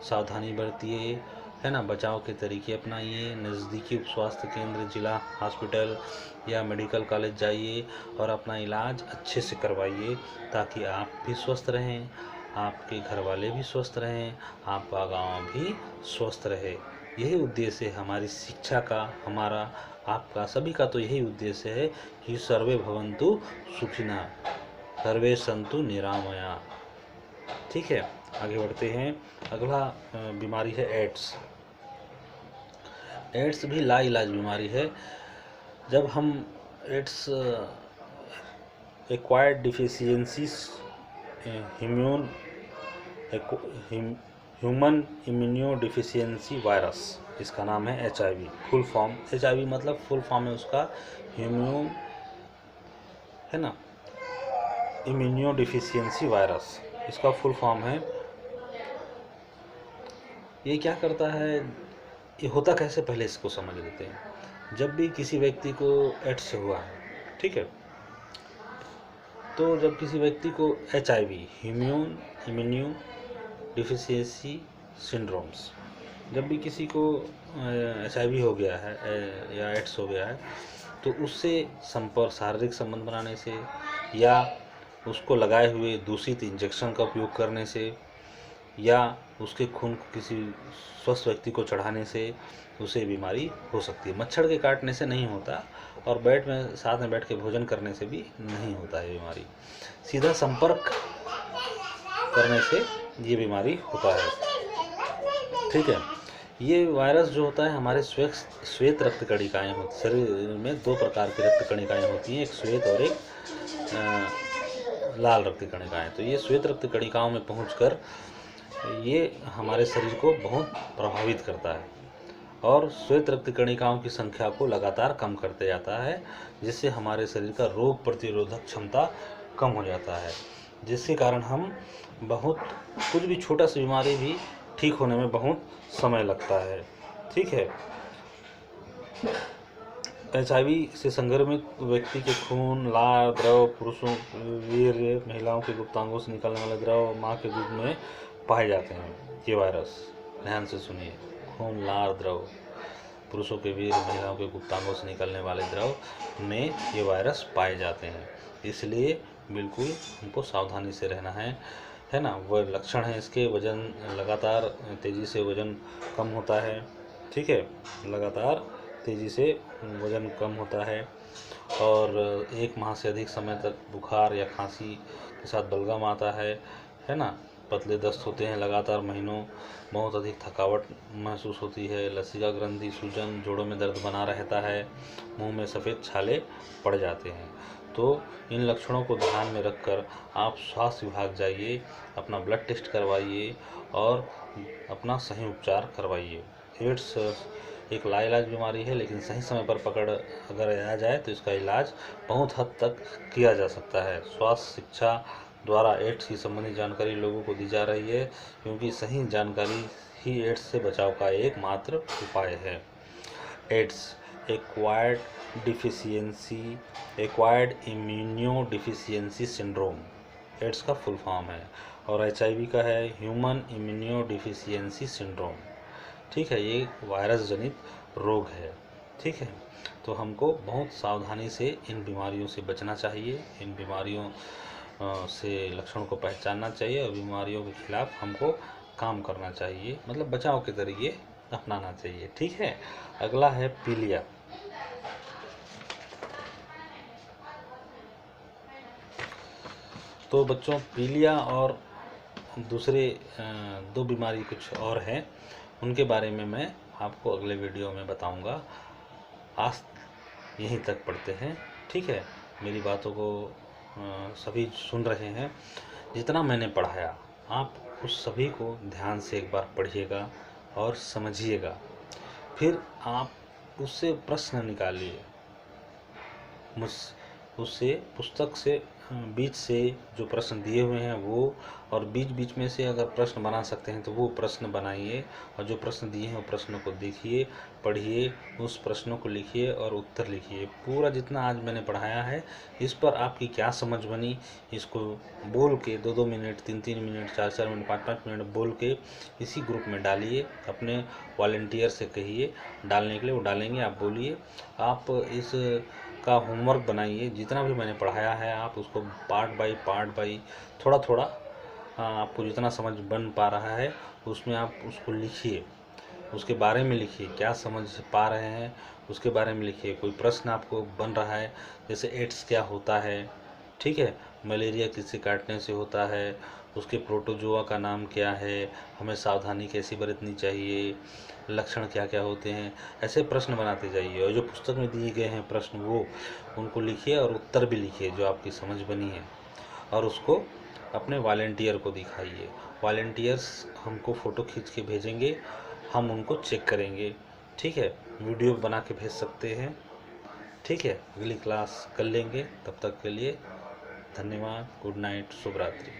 सावधानी बरतिए, है ना, बचाव के तरीके अपनाइए। नज़दीकी उप स्वास्थ्य केंद्र, जिला हॉस्पिटल या मेडिकल कॉलेज जाइए और अपना इलाज अच्छे से करवाइए ताकि आप भी स्वस्थ रहें, आपके घर वाले भी स्वस्थ रहें, आपका गांव भी स्वस्थ रहे। यही उद्देश्य है हमारी शिक्षा का, हमारा, आपका, सभी का तो यही उद्देश्य है कि सर्वे भवन्तु सुखिनः, सर्वे सन्तु निरामया। ठीक है, आगे बढ़ते हैं। अगला बीमारी है एड्स। एड्स भी लाइलाज बीमारी है। जब हम ads acquired deficiencies human immuno deficiency virus, इसका नाम है HIV। फुल फॉर्म HIV मतलब फुल फॉर्म है उसका ह्यूमन, है ना, इम्यूनो डिफिशियंसी वायरस, इसका फुल फॉर्म है। ये क्या करता है, ये होता कैसे, पहले इसको समझ लेते हैं। जब भी किसी व्यक्ति को एड्स हुआ है, ठीक है, तो जब किसी व्यक्ति को HIV, human immuno deficiency syndromes, जब भी किसी को HIV हो गया है या एड्स हो गया है, तो उससे संपर्क, शारीरिक संबंध बनाने से या उसको लगाए हुए दूषित इंजेक्शन का उपयोग करने से या उसके खून को किसी स्वस्थ व्यक्ति को चढ़ाने से उसे बीमारी हो सकती है। मच्छर के काटने से नहीं होता और साथ में बैठ के भोजन करने से भी नहीं होता है बीमारी। सीधा संपर्क करने से ये बीमारी होता है, ठीक है। ये वायरस जो होता है हमारे श्वेत रक्त कणिकाएं होती, शरीर में 2 प्रकार की रक्त कणिकाएं होती हैं, एक श्वेत और एक लाल रक्त कणिकाएं। तो ये श्वेत रक्त कणिकाओं में पहुंचकर ये हमारे शरीर को बहुत प्रभावित करता है और श्वेत रक्त कणिकाओं की संख्या को लगातार कम करते जाता है, जिससे हमारे शरीर का रोग प्रतिरोधक क्षमता कम हो जाता है, जिसके कारण हम कुछ भी छोटा सी बीमारी भी ठीक होने में बहुत समय लगता है, ठीक है। HIV से संक्रमित व्यक्ति के खून, लार, द्रव, पुरुषों वीर्य, महिलाओं के गुप्तांगों से निकलने वाले द्रव, माँ के दूध में पाए जाते हैं। ये वायरस ध्यान से सुनिए, खून, लार, द्रव, पुरुषों के वीर्य, महिलाओं के गुप्तांगों से निकलने वाले द्रव में ये वायरस पाए जाते हैं। इसलिए बिल्कुल हमको सावधानी से रहना है ना। वह लक्षण है इसके, वजन लगातार तेज़ी से वजन कम होता है, ठीक है, लगातार तेज़ी से वजन कम होता है और 1 माह से अधिक समय तक बुखार या खांसी के साथ बलगम आता है ना। पतले दस्त होते हैं लगातार महीनों, बहुत अधिक थकावट महसूस होती है, लसिका ग्रंथि, सूजन, जोड़ों में दर्द बना रहता है, मुंह में सफ़ेद छाले पड़ जाते हैं। तो इन लक्षणों को ध्यान में रखकर आप स्वास्थ्य विभाग जाइए, अपना ब्लड टेस्ट करवाइए और अपना सही उपचार करवाइए। एड्स एक लाइलाज बीमारी है, लेकिन सही समय पर पकड़ अगर आ जाए तो इसका इलाज बहुत हद तक किया जा सकता है। स्वास्थ्य शिक्षा द्वारा एड्स की संबंधित जानकारी लोगों को दी जा रही है, क्योंकि सही जानकारी ही एड्स से बचाव का एकमात्र उपाय है। Ads acquired immuno deficiency syndrome AIDS का फुल फॉर्म है, और HIV का है ह्यूमन इम्यूनो डिफिशियंसी सिंड्रोम, ठीक है। ये वायरस जनित रोग है, ठीक है। तो हमको बहुत सावधानी से इन बीमारियों से बचना चाहिए, इन बीमारियों से लक्षणों को पहचानना चाहिए और बीमारियों के खिलाफ हमको काम करना चाहिए, मतलब बचाव के तरीके अपनाना चाहिए, ठीक है। अगला है पीलिया। तो बच्चों, पीलिया और दूसरे 2 बीमारी कुछ और हैं, उनके बारे में मैं आपको अगले वीडियो में बताऊंगा। आज यहीं तक पढ़ते हैं, ठीक है। मेरी बातों को सभी सुन रहे हैं, जितना मैंने पढ़ाया आप उस सभी को ध्यान से एक बार पढ़िएगा और समझिएगा, फिर आप उससे प्रश्न निकालिए, उससे पुस्तक से बीच से जो प्रश्न दिए हुए हैं वो, और बीच बीच में से अगर प्रश्न बना सकते हैं तो वो प्रश्न बनाइए, और जो प्रश्न दिए हैं वो प्रश्नों को देखिए, पढ़िए, उस प्रश्नों को लिखिए और उत्तर लिखिए। पूरा जितना आज मैंने पढ़ाया है इस पर आपकी क्या समझ बनी, इसको बोल के 2-2 मिनट, 3-3 मिनट, 4-4 मिनट, 5-5 मिनट बोल के इसी ग्रुप में डालिए। अपने वॉलंटियर से कहिए डालने के लिए, वो डालेंगे, आप बोलिए। आप इस का होमवर्क बनाइए, जितना भी मैंने पढ़ाया है आप उसको पार्ट बाई थोड़ा थोड़ा आपको जितना समझ बन पा रहा है उसमें आप उसको लिखिए, उसके बारे में लिखिए, क्या समझ पा रहे हैं उसके बारे में लिखिए। कोई प्रश्न आपको बन रहा है, जैसे एड्स क्या होता है, ठीक है, मलेरिया किससे काटने से होता है, उसके प्रोटोजोआ का नाम क्या है, हमें सावधानी कैसी बरतनी चाहिए, लक्षण क्या क्या होते हैं, ऐसे प्रश्न बनाते जाइए। और जो पुस्तक में दिए गए हैं प्रश्न वो उनको लिखिए और उत्तर भी लिखिए जो आपकी समझ बनी है, और उसको अपने वॉलंटियर को दिखाइए। वॉलंटियर्स हमको फ़ोटो खींच के भेजेंगे, हम उनको चेक करेंगे, ठीक है। वीडियो बना के भेज सकते हैं, ठीक है। अगली क्लास कर लेंगे, तब तक के लिए धन्यवाद, गुड नाइट, शुभ रात्रि।